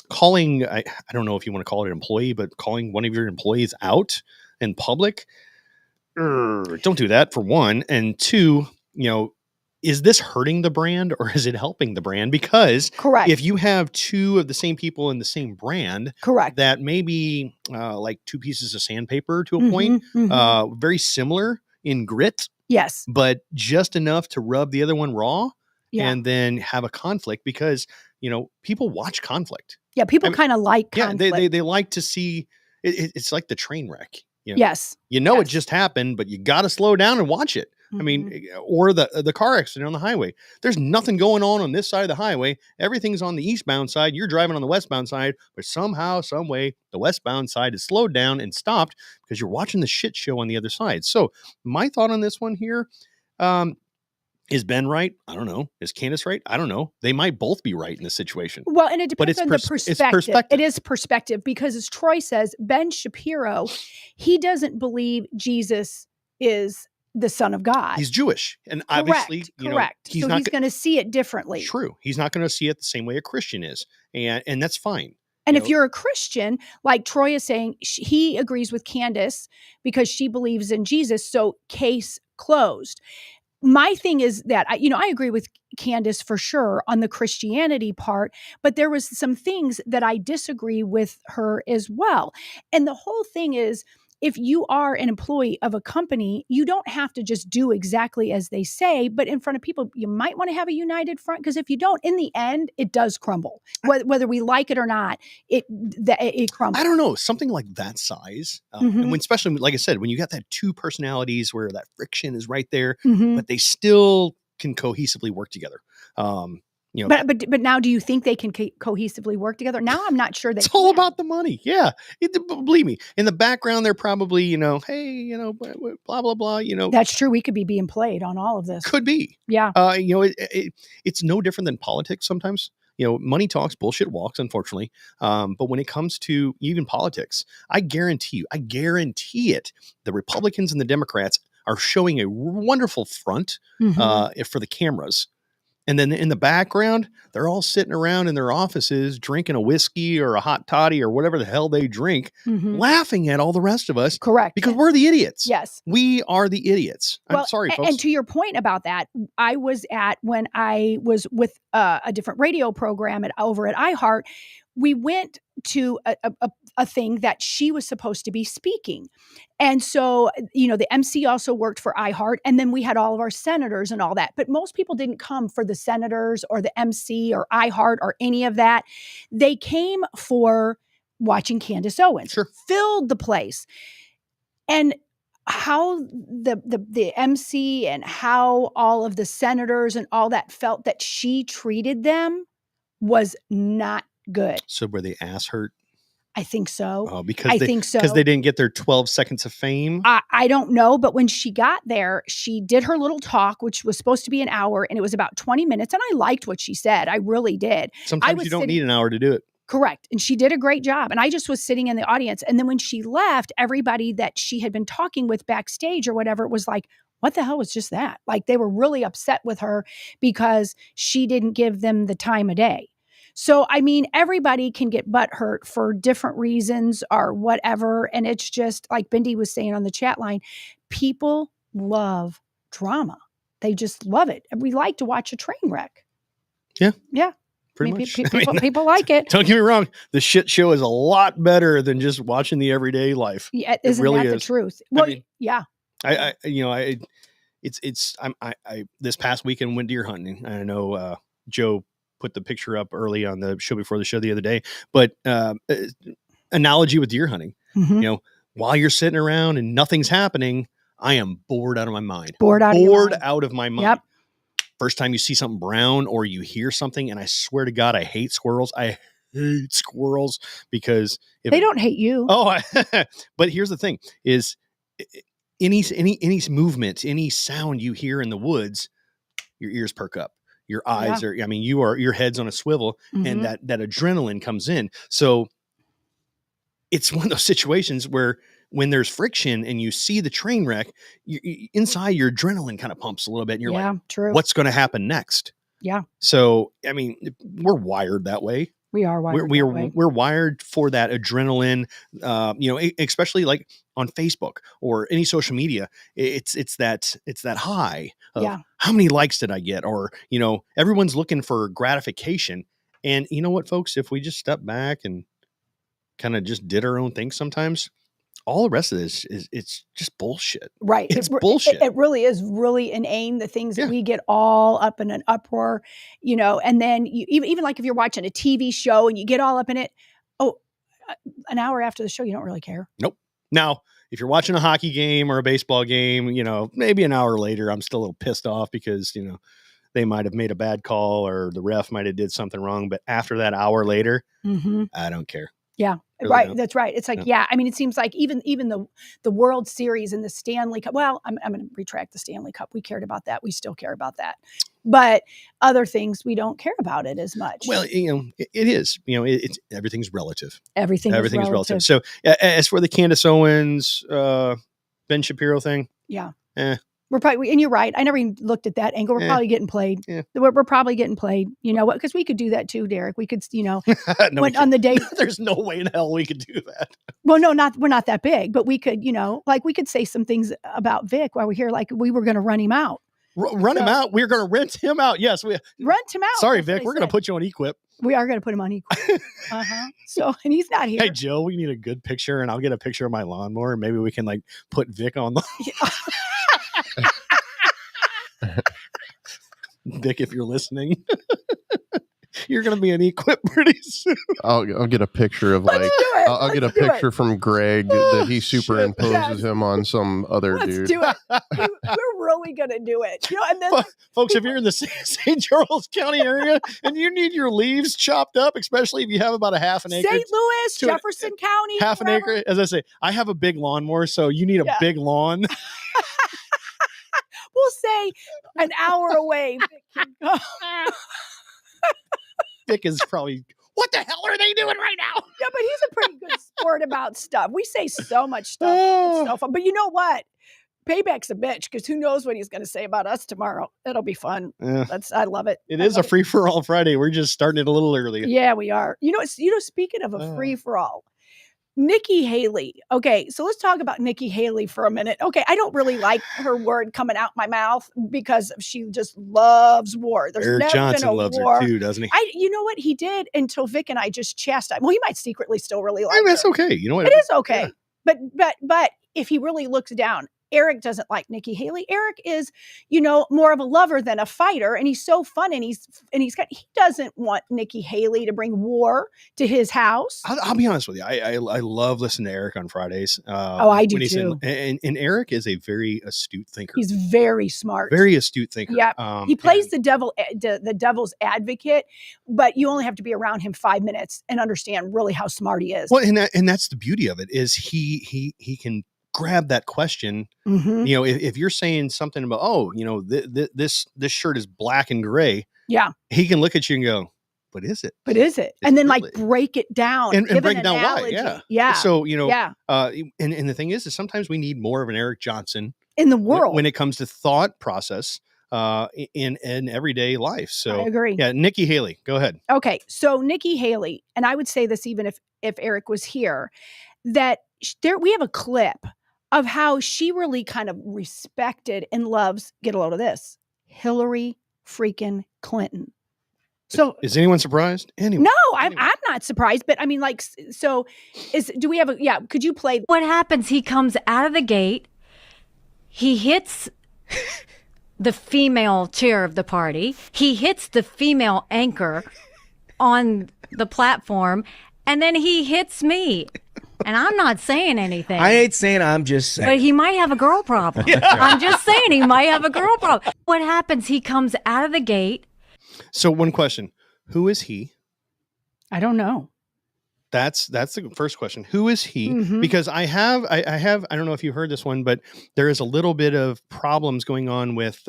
calling, I don't know if you want to call it an employee, but calling one of your employees out in public, don't do that, for one. And two, is this hurting the brand or is it helping the brand? Because Correct. if you have two of the same people in the same brand, Correct. that may be like two pieces of sandpaper to a point, very similar in grit, yes, but just enough to rub the other one raw. Yeah. and then have a conflict because, people watch conflict. Yeah, people I mean, kind of like Yeah, conflict. they like to see it's like the train wreck. Yes. It Yes. just happened, but you got to slow down and watch it. I mean, or the car accident on the highway. There's nothing going on this side of the highway. Everything's on the eastbound side. You're driving on the westbound side, but somehow, some way, the westbound side is slowed down and stopped because you're watching the shit show on the other side. So my thought on this one here, is Ben right? I don't know. Is Candace right? I don't know. They might both be right in this situation. Well, and it But depends it's on the it's perspective. perspective. It is perspective because, as Troy says, Ben Shapiro, he doesn't believe Jesus is the Son of God. He's Jewish, and Correct. obviously, Correct. he's so not he's going to see it differently. true. He's not going to see it the same way a Christian is, and that's fine. And if you're a Christian, like Troy is saying, he agrees with Candace because she believes in Jesus. So case closed. My thing is that I agree with Candace for sure on the Christianity part, but there was some things that I disagree with her as well. And the whole thing is, if you are an employee of a company, you don't have to just do exactly as they say, but in front of people, you might want to have a united front, because if you don't, in the end, it does crumble. Whether we like it or not, it crumbles. I don't know, something like that size, and especially like I said, when you got that two personalities where that friction is right there, but they still can cohesively work together. But now, do you think they can cohesively work together? Now, I'm not sure that it's all about the money. Yeah, believe me. In the background, they're probably hey, blah blah blah. That's true. We could be being played on all of this. Could be. Yeah. It's no different than politics sometimes. Money talks, bullshit walks, unfortunately. But when it comes to even politics, I guarantee it, the Republicans and the Democrats are showing a wonderful front for the cameras. And then in the background, they're all sitting around in their offices drinking a whiskey or a hot toddy or whatever the hell they drink, laughing at all the rest of us. Correct. Because we're the idiots. Yes. We are the idiots. I'm sorry, folks. And to your point about that, I was when I was with a different radio program over at iHeart, we went to a thing that she was supposed to be speaking. And so, the MC also worked for iHeart, and then we had all of our senators and all that. But most people didn't come for the senators or the MC or iHeart or any of that. They came for watching Candace Owens. Sure. Filled the place. And how the MC and how all of the senators and all that felt that she treated them was not good. So were they ass hurt? I think so. Oh, because I think so. Because they didn't get their 12 seconds of fame? I don't know. But when she got there, she did her little talk, which was supposed to be an hour, and it was about 20 minutes. And I liked what she said. I really did. Sometimes you don't need an hour to do it. Correct. And she did a great job. And I just was sitting in the audience. And then when she left, everybody that she had been talking with backstage or whatever was like, what the hell was just that? Like, they were really upset with her because she didn't give them the time of day. So, I mean, everybody can get butthurt for different reasons or whatever. And it's just like Bindi was saying on the chat line, people love drama. They just love it. And we like to watch a train wreck. Yeah. Yeah. Pretty much. People like it. Don't get me wrong. The shit show is a lot better than just watching the everyday life. Yeah, isn't really that the truth? Well, yeah. I this past weekend went deer hunting. I know Joe put the picture up early on the show before the show the other day, but analogy with deer hunting, while you're sitting around and nothing's happening, I am bored out of my mind. Bored out of my mind. Yep. First time you see something brown or you hear something, and I swear to God, I hate squirrels. I hate squirrels because they don't hate you. Oh, but here's the thing: is any movement, any sound you hear in the woods, your ears perk up. Your eyes are, your head's on a swivel, and that adrenaline comes in. So it's one of those situations where when there's friction and you see the train wreck, inside your adrenaline kind of pumps a little bit, and you're like, true. What's going to happen next? Yeah. So, I mean, we're wired that way. We are wired. We're wired for that adrenaline, especially like on Facebook or any social media. It's that high of how many likes did I get? Or, everyone's looking for gratification. And you know what, folks, if we just step back and kind of just did our own thing sometimes, all the rest of this is it's just bullshit. Right. It's bullshit. It really is really inane, the things Yeah. that we get all up in an uproar, and then even like if you're watching a TV show and you get all up in it, an hour after the show, you don't really care. Nope. Now, if you're watching a hockey game or a baseball game, maybe an hour later, I'm still a little pissed off because, they might have made a bad call or the ref might have did something wrong. But after that hour later, I don't care. Yeah, Really right. don't. That's right. It's like, I mean, it seems like even the World Series and the Stanley Cup. Well, I'm going to retract the Stanley Cup. We cared about that. We still care about that. But other things, we don't care about it as much. Well, it is. It's everything's relative. Everything is relative. So as for the Candace Owens, Ben Shapiro thing, we're probably, and you're right. I never even looked at that angle. We're probably getting played. Yeah. We're probably getting played. You know what? Because we could do that too, Derek. We could, No, on the day. There's no way in hell we could do that. Well, no, we're not that big, but we could, like we could say some things about Vic while we're here, like we were going to run him out. Run him out. We're going to rent him out. Yes, we rent him out. Sorry, Vic. We're going to put you on Equip. We are going to put him on Equip. So, and he's not here. Hey, Joe, we need a good picture, and I'll get a picture of my lawnmower, and maybe we can put Vic on the. Vic, if you're listening, you're going to be an Equip pretty soon. I'll get a picture of I'll get a picture from Greg that he superimposes him on some other dude. Let's do it. We're really going to do it. And then folks, if you're in the St. Charles County area and you need your leaves chopped up, especially if you have about a half an acre. St. Louis, Jefferson County. Half an acre. As I say, I have a big lawnmower, so you need a big lawn. We'll say an hour away. Vic is probably, what the hell are they doing right now? Yeah, but he's a pretty good sport about stuff. We say so much stuff. It's so fun. But you know what? Payback's a bitch because who knows what he's going to say about us tomorrow. It'll be fun. Yeah. I love it. It is a free-for-all Friday. We're just starting it a little early. Yeah, we are. Speaking of a free-for-all, Nikki Haley. Okay, so let's talk about Nikki Haley for a minute. Okay, I don't really like her word coming out my mouth because she just loves war. There's Eric never Johnson been a loves war. her too, doesn't he? You know what he did until Vic and I just chastised. Well, he might secretly still really like that's her. okay. You know what? It is okay. Yeah. But if he really looks down, Eric doesn't like Nikki Haley. Eric is, more of a lover than a fighter, and he's so fun, and he doesn't want Nikki Haley to bring war to his house. I'll be honest with you. I love listening to Eric on Fridays. I do too. And Eric is a very astute thinker. He's very smart, very astute thinker. Yeah, he plays the devil's advocate, but you only have to be around him 5 minutes and understand really how smart he is. Well, and that's the beauty of it is he can grab that question. Mm-hmm. If you're saying something about, this shirt is black and gray. Yeah. He can look at you and go, but is it? And then break it down and break it down why. Yeah. Yeah. So, and the thing is sometimes we need more of an Eric Johnson in the world when it comes to thought process in everyday life. So I agree. Yeah. Nikki Haley, go ahead. Okay. So Nikki Haley, and I would say this even if Eric was here, that we have a clip of how she really kind of respected and loves, get a load of this, Hillary freaking Clinton. So is anyone surprised? Anyway, no, I'm not surprised, but I mean, do we have could you play? What happens? He comes out of the gate, he hits the female chair of the party, he hits the female anchor on the platform, and then he hits me. And I'm not saying anything. I ain't saying, I'm just saying. But he might have a girl problem. I'm just saying he might have a girl problem. What happens? He comes out of the gate. So one question. Who is he? I don't know. That's the first question. Who is he? Mm-hmm. Because I don't know if you heard this one, but there is a little bit of problems going on with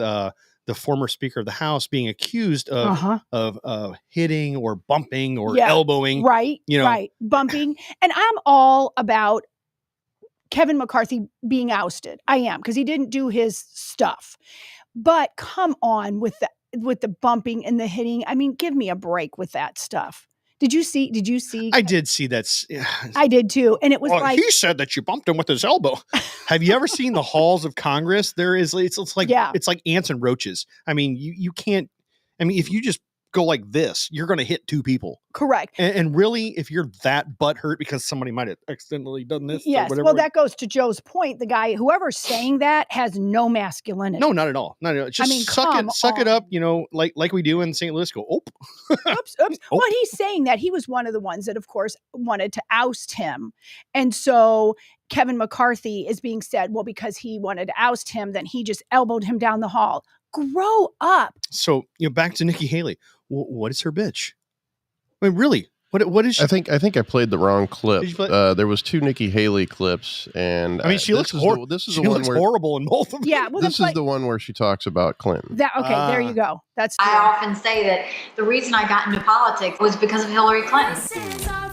the former Speaker of the House being accused of hitting or bumping or elbowing. Right. Right. Bumping. And I'm all about Kevin McCarthy being ousted. I am, because he didn't do his stuff. But come on with the bumping and the hitting. I mean, give me a break with that stuff. Did you see? I did see that. I did too. And it was he said that you bumped him with his elbow. Have you ever seen the halls of Congress? It's like ants and roaches. I mean, you can't, if you just go like this, you're going to hit 2 people. Correct. And really, if you're that butthurt because somebody might have accidentally done this or Yes. whatever. Well, that goes to Joe's point. The guy, whoever's saying that, has no masculinity. No, not at all. Not at all. Just suck it up, like we do in St. Louis. Go, oops. Well, he's saying that he was one of the ones that, of course, wanted to oust him. And so Kevin McCarthy is being said, well, because he wanted to oust him, then he just elbowed him down the hall. Grow up. So, back to Nikki Haley. What is her bitch? I mean, really? What is she? I think I played the wrong clip. There was 2 Nikki Haley clips, and I mean, she looks horrible. This is she the one looks where, horrible in both of them. Yeah, well, this is the one where she talks about Clinton. There you go. I often say that the reason I got into politics was because of Hillary Clinton.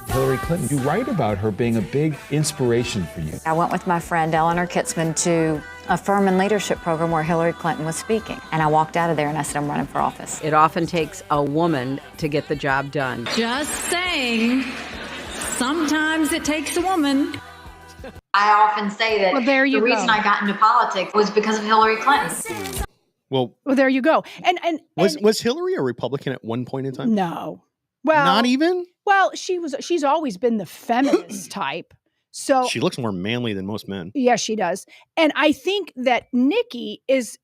Hillary Clinton, you write about her being a big inspiration for you. I went with my friend Eleanor Kitzman to a firm and leadership program where Hillary Clinton was speaking. And I walked out of there and I said, I'm running for office. It often takes a woman to get the job done. Just saying, sometimes it takes a woman. I often say that the reason I got into politics was because of Hillary Clinton. Well, there you go. And was Hillary a Republican at one point in time? No. Well, not even? Well, she's always been the feminist type. So she looks more manly than most men. Yeah, she does. And I think that Nikki is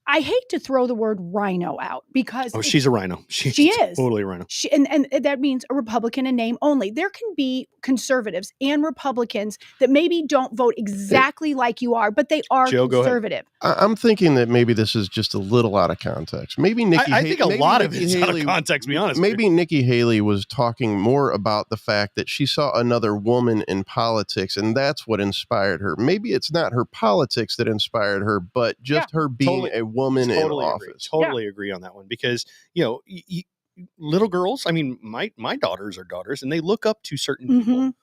I hate to throw the word rhino out because she's a rhino. She is totally a rhino. And that means a Republican in name only. There can be conservatives and Republicans that maybe don't vote exactly like you are, but they are Joe, conservative. I'm thinking that maybe this is just a little out of context. Maybe Nikki. I think a lot of it's out of context. To be honest, maybe Nikki Haley was talking more about the fact that she saw another woman in politics, and that's what inspired her. Maybe it's not her politics that inspired her, but just her being a woman in office. Totally agree on that one because little girls. I mean, my daughters are daughters, and they look up to certain people.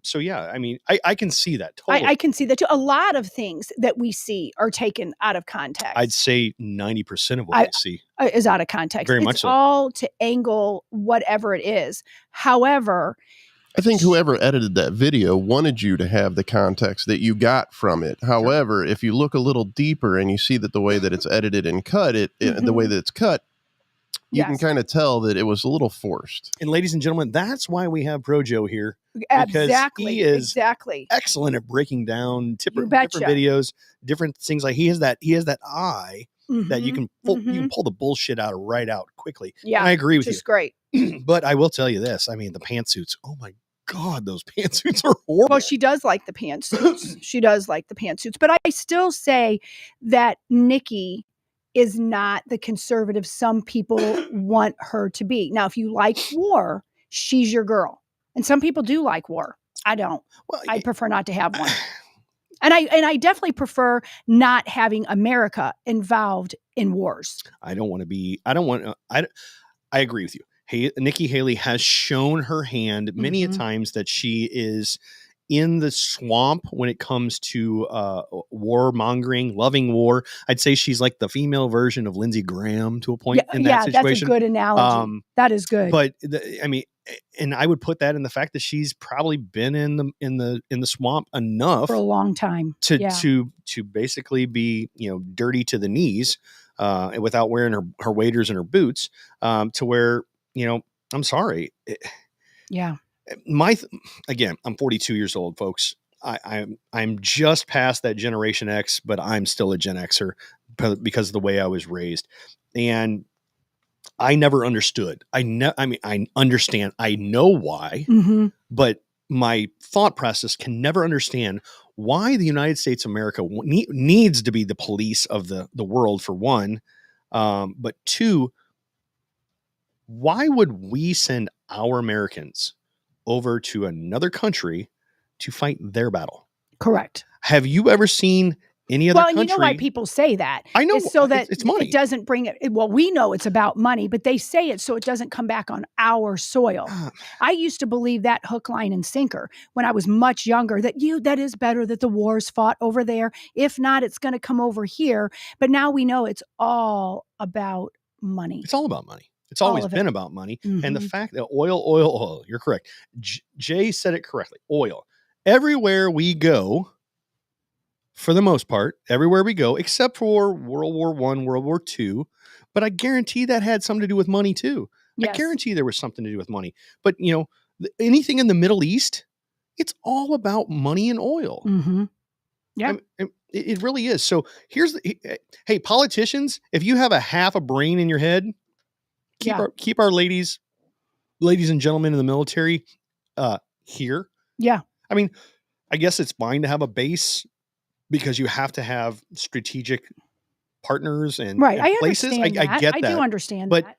So yeah, I mean, I can see that. Totally. I can see that too. A lot of things that we see are taken out of context. I'd say 90% of what I see is out of context. Very it's much so. All to angle whatever it is. However, I think whoever edited that video wanted you to have the context that you got from it. However, if you look a little deeper and you see that the way that it's edited and cut, the way that it's cut, you can kind of tell that it was a little forced. And ladies and gentlemen, that's why we have Pro Joe here. Exactly. He is excellent at breaking down different videos, different things. Like he has that eye that you can pull, you can pull the bullshit right out quickly. Yeah, and I agree with you. It's great. But I will tell you this. I mean, the pantsuits. Oh my God, those pantsuits are horrible. Well, she does like the pantsuits. She does like the pantsuits. But I still say that Nikki is not the conservative some people want her to be. Now, if you like war, she's your girl. And some people do like war. I don't. Well, I prefer not to have one. And I definitely prefer not having America involved in wars. I agree with you. Hey, Nikki Haley has shown her hand many a times that she is in the swamp when it comes to warmongering, loving war. I'd say she's like the female version of Lindsey Graham to a point in that situation. That's a good analogy. That is good. But I mean, and I would put that in the fact that she's probably been in the swamp enough for a long time to basically be dirty to the knees without wearing her waders and her boots to where I'm sorry. Again, I'm 42 years old, folks. I'm just past that Generation X, but I'm still a Gen Xer because of the way I was raised. And I never understood. I understand. I know why, but my thought process can never understand why the United States of America needs to be the police of the world, for one. But two, why would we send our Americans over to another country to fight their battle? Correct. Have you ever seen any other country? Well, you know why people say that? I know. It's so that it's money. It doesn't bring it. Well, we know it's about money, but they say it so it doesn't come back on our soil. I used to believe that hook, line, and sinker when I was much younger, that is better that the war's fought over there. If not, it's going to come over here. But now we know it's all about money. It's all about money. It's always been about money. And the fact that oil, you're correct. Jay said it correctly. Oil. Everywhere we go, for the most part, everywhere we go, except for World War I, World War II, But I guarantee that had something to do with money too. Yes. I guarantee there was something to do with money. But anything in the Middle East, it's all about money and oil. Mm-hmm. Yeah. It really is. So hey, politicians, if you have a half a brain in your head, keep our ladies and gentlemen in the military here. Yeah. I mean, I guess it's fine to have a base because you have to have strategic partners and places. I get that. I do understand but that.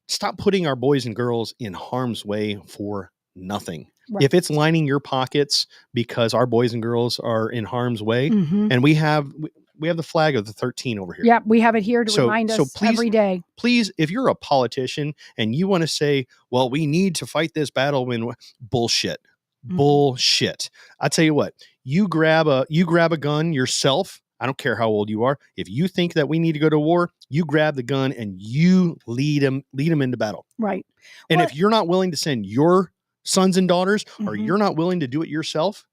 Stop putting our boys and girls in harm's way for nothing. Right. If it's lining your pockets because our boys and girls are in harm's way, Mm-hmm. and we have the flag of the 13 over here. Yeah, we have it here to remind us every day. Please, if you're a politician and you want to say, well, we need to fight this battle when bullshit. Mm-hmm. Bullshit. I tell you what, you grab a gun yourself. I don't care how old you are. If you think that we need to go to war, you grab the gun and you lead them into battle. Right. And if you're not willing to send your sons and daughters, mm-hmm. or you're not willing to do it yourself,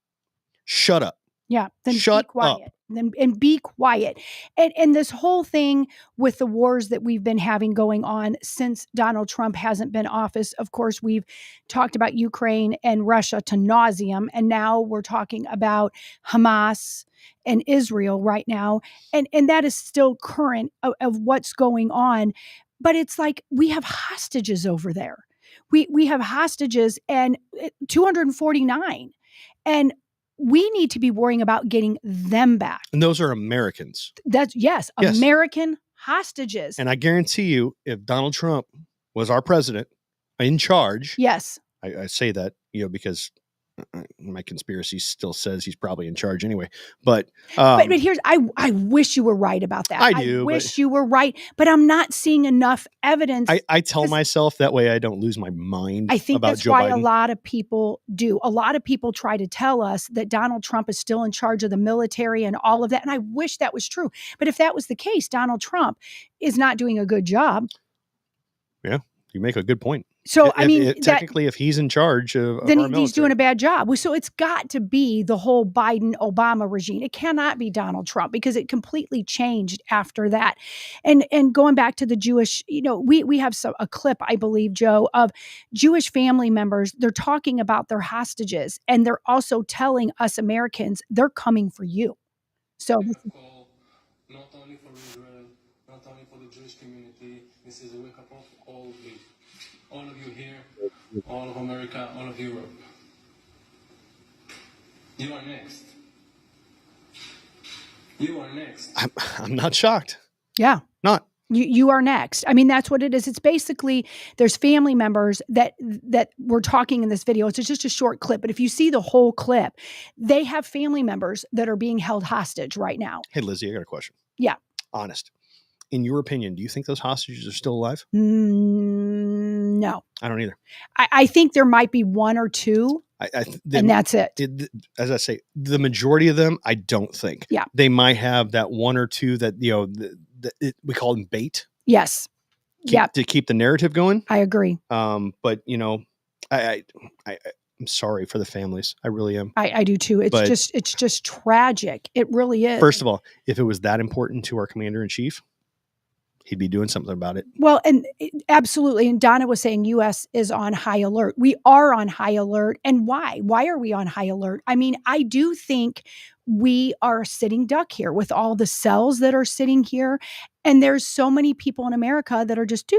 shut up. Yeah. Then shut be quiet. up. And be quiet. And this whole thing with the wars that we've been having going on since Donald Trump hasn't been in office, of course, we've talked about Ukraine and Russia to nauseum. And now we're talking about Hamas and Israel right now. And that is still current of what's going on. But it's like we have hostages over there. We have hostages, and 249. And we need to be worrying about getting them back. And those are Americans. Yes. American hostages. And I guarantee you, if Donald Trump was our president in charge. Yes. I say that, because my conspiracy still says he's probably in charge anyway. But here's, I wish you were right about that. I do. I wish you were right, but I'm not seeing enough evidence. I tell myself that way I don't lose my mind. I think about that's Joe why Biden. a lot of people do. A lot of people try to tell us that Donald Trump is still in charge of the military and all of that. And I wish that was true. But if that was the case, Donald Trump is not doing a good job. Yeah, you make a good point. So, technically, if he's in charge of then our he's doing a bad job. So it's got to be the whole Biden-Obama regime. It cannot be Donald Trump because it completely changed after that. And going back to the Jewish, we have a clip, I believe, Joe, of Jewish family members. They're talking about their hostages, and they're also telling us Americans they're coming for you. So this is not only for Israel, not only for the Jewish community. This is a wake-up call for all of you here, all of America, all of Europe. You are next. You are next. I'm not shocked. Yeah. Not. You are next. I mean, that's what it is. It's basically, there's family members that we're talking in this video. It's just a short clip, but if you see the whole clip, they have family members that are being held hostage right now. Hey, Lizzie, I got a question. Yeah. Honest. In your opinion, do you think those hostages are still alive? No. I don't either. I think there might be one or two, and that's it. As I say, the majority of them, I don't think. Yeah. They might have that one or two that, we call them bait. Yes. To keep the narrative going. I agree. But I'm sorry for the families. I really am. I do too. It's just tragic. It really is. First of all, if it was that important to our commander in chief, he'd be doing something about it. Well, and absolutely. And Donna was saying U.S. is on high alert. We are on high alert. And why? Why are we on high alert? I mean, I do think we are a sitting duck here with all the cells that are sitting here. And there's so many people in America that are just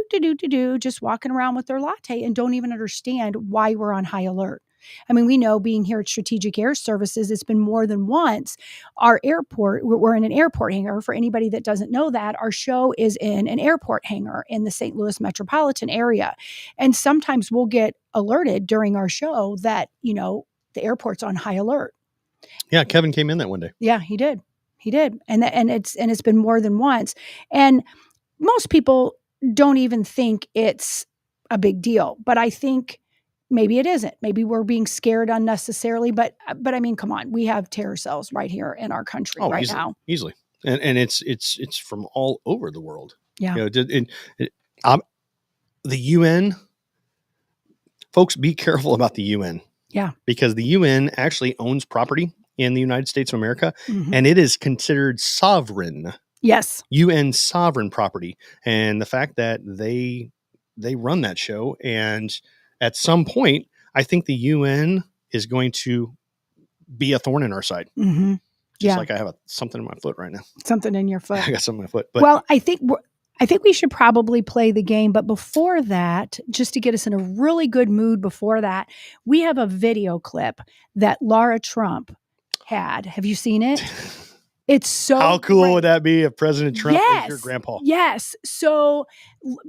just walking around with their latte and don't even understand why we're on high alert. I mean, we know being here at Strategic Air Services, it's been more than once. Our airport, we're in an airport hangar. For anybody that doesn't know that, our show is in an airport hangar in the St. Louis metropolitan area. And sometimes we'll get alerted during our show that, the airport's on high alert. Yeah, Kevin came in that one day. Yeah, he did. And it's been more than once. And most people don't even think it's a big deal, but I think maybe it isn't. Maybe we're being scared unnecessarily, but I mean, come on, we have terror cells right here in our country now. Easily. And it's from all over the world. Yeah. The UN, folks, be careful about the UN. Yeah. Because the UN actually owns property in the United States of America, mm-hmm. and it is considered sovereign Yes. UN sovereign property. And the fact that they run that show, and at some point, I think the UN is going to be a thorn in our side. Mm-hmm. Just like I have something in my foot right now. Something in your foot. I got something in my foot. But, well, I think we should probably play the game. But before that, just to get us in a really good mood before that, we have a video clip that Laura Trump had. Have you seen it? It's so how cool great. would that be if President Trump was your grandpa? Yes. So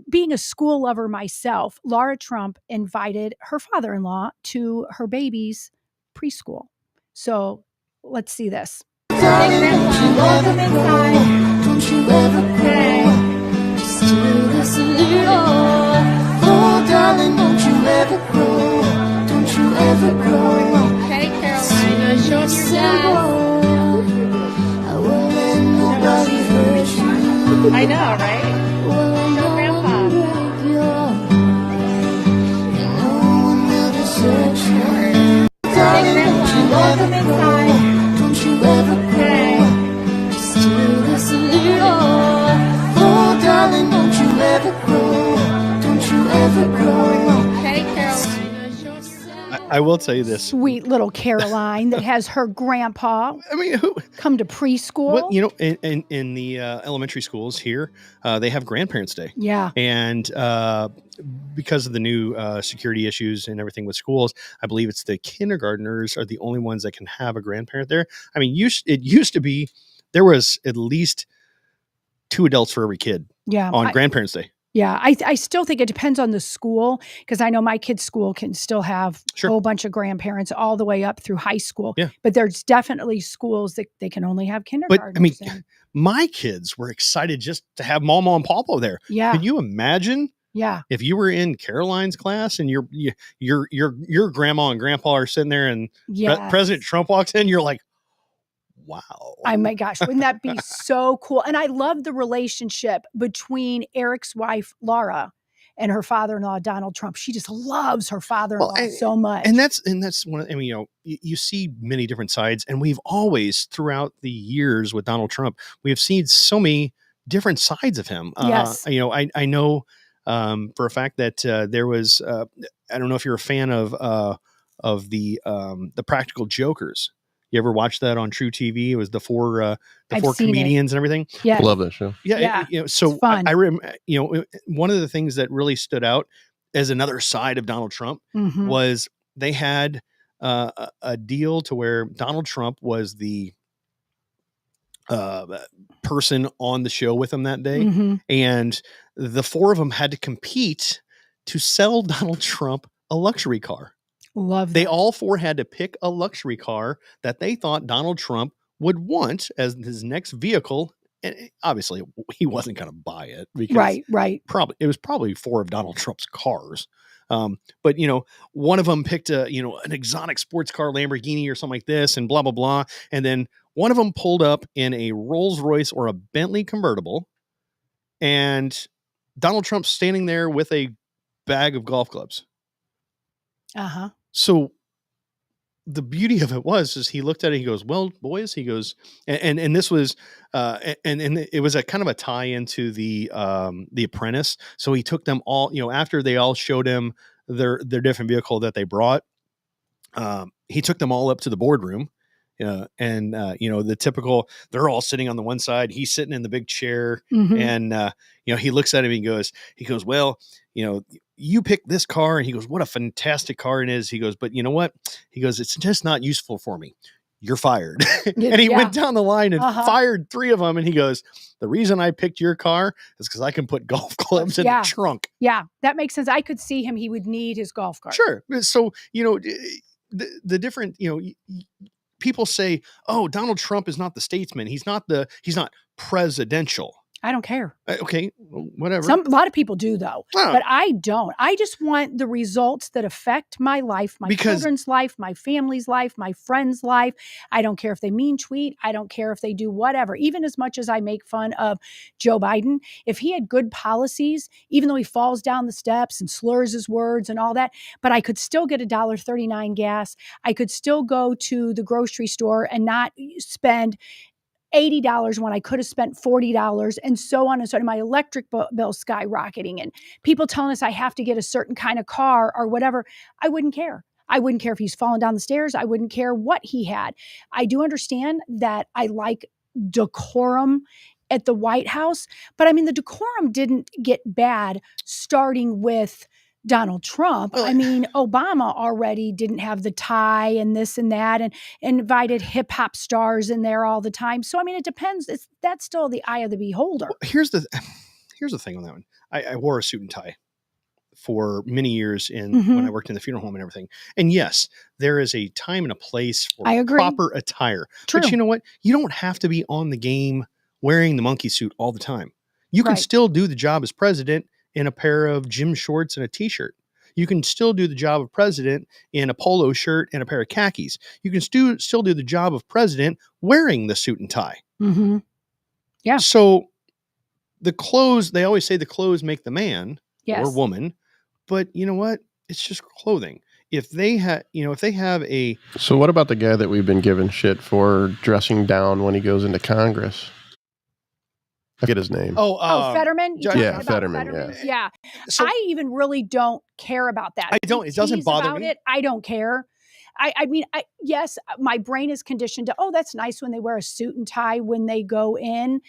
being a school lover myself, Laura Trump invited her father-in-law to her baby's preschool. So let's see this. Welcome inside. Don't you ever grow. Just do this a little. Oh, darling, don't you ever grow. Don't you ever grow. Okay, Carolina, show us your dad. I won't let nobody hurt you. I know, right? Show Grandpa. And no one will desert you. Darling, don't you ever grow. Don't you ever grow. Just do this a little. Oh, darling, don't you ever grow. Don't you ever grow. Okay, Carolina, show us. I will tell you this. Sweet little Caroline that has her grandpa come to preschool. Well, you know, in the elementary schools here, they have Grandparents' Day. Yeah. And because of the new security issues and everything with schools, I believe it's the kindergartners are the only ones that can have a grandparent there. I mean, it used to be there was at least 2 adults for every kid on Grandparents' Day. Yeah, I still think it depends on the school, because I know my kid's school can still have a whole bunch of grandparents all the way up through high school. Yeah. But there's definitely schools that they can only have kindergartners. But I mean, my kids were excited just to have Mama and Papa there. Yeah. Can you imagine? Yeah. If you were in Caroline's class and your grandma and grandpa are sitting there and President Trump walks in, you're like, wow. Oh my gosh, wouldn't that be so cool? And I love the relationship between Eric's wife, Laura, and her father-in-law, Donald Trump. She just loves her father-in-law so much. And that's one of, I mean, you know, you see many different sides, and we've always, throughout the years with Donald Trump, we have seen so many different sides of him. Yes. You know, I know for a fact that there was, I don't know if you're a fan of the Practical Jokers. You ever watch that on True TV? It was the four comedians and everything. Yeah, love that show. Yeah. You know, so I you know, one of the things that really stood out as another side of Donald Trump was they had a deal to where Donald Trump was the person on the show with him that day, and the 4 of them had to compete to sell Donald Trump a luxury car. Love that. They all 4 had to pick a luxury car that they thought Donald Trump would want as his next vehicle. And obviously he wasn't going to buy it because it was probably 4 of Donald Trump's cars. But you know, one of them picked an exotic sports car, Lamborghini or something like this, and blah, blah, blah. And then one of them pulled up in a Rolls Royce or a Bentley convertible, and Donald Trump's standing there with a bag of golf clubs. Uh-huh. So the beauty of it is he looked at it, he goes, well, boys, he goes, and this was, and it was a kind of a tie into the Apprentice. So he took them all, you know, after they all showed him their different vehicle that they brought, he took them all up to the boardroom. And you know, the typical, they're all sitting on the one side, he's sitting in the big chair, and you know, he looks at him, he goes, well, you know, you picked this car, and he goes, what a fantastic car it is. He goes, but you know what? He goes, it's just not useful for me. You're fired. And he went down the line and fired 3 of them. And he goes, the reason I picked your car is because I can put golf clubs in the trunk. Yeah, that makes sense. I could see him. He would need his golf cart. Sure. So, you know, the different, you know, people say, oh, Donald Trump is not the statesman. He's not presidential. I don't care. Okay, whatever. A lot of people do, though, but I don't. I just want the results that affect my life, my children's life, my family's life, my friend's life. I don't care if they mean tweet. I don't care if they do whatever. Even as much as I make fun of Joe Biden, if he had good policies, even though he falls down the steps and slurs his words and all that, but I could still get $1.39 gas. I could still go to the grocery store and not spend $80 when I could have spent $40, and so on and so on. My electric bill skyrocketing, and people telling us I have to get a certain kind of car or whatever. I wouldn't care. I wouldn't care if he's falling down the stairs. I wouldn't care what he had. I do understand that I like decorum at the White House, but I mean, the decorum didn't get bad starting with Donald Trump. I mean, Obama already didn't have the tie and this and that, and invited hip hop stars in there all the time. So, I mean, it depends. That's still the eye of the beholder. Well, here's the thing on that one. I wore a suit and tie for many years when I worked in the funeral home and everything. And yes, there is a time and a place for proper attire. True. But you know what? You don't have to be on the game wearing the monkey suit all the time. You can still do the job as president in a pair of gym shorts and a t-shirt. You can still do the job of president in a polo shirt and a pair of khakis. You can still do the job of president wearing the suit and tie. Mm-hmm. Yeah. So the clothes, they always say the clothes make the man or woman, but you know what? It's just clothing. If they have a... So what about the guy that we've been giving shit for dressing down when he goes into Congress? I get his name. Fetterman? Yeah, Fetterman. Yeah. So, I even really don't care about that. I don't. It doesn't bother me. I don't care. I mean, yes, my brain is conditioned to, that's nice when they wear a suit and tie when they go in.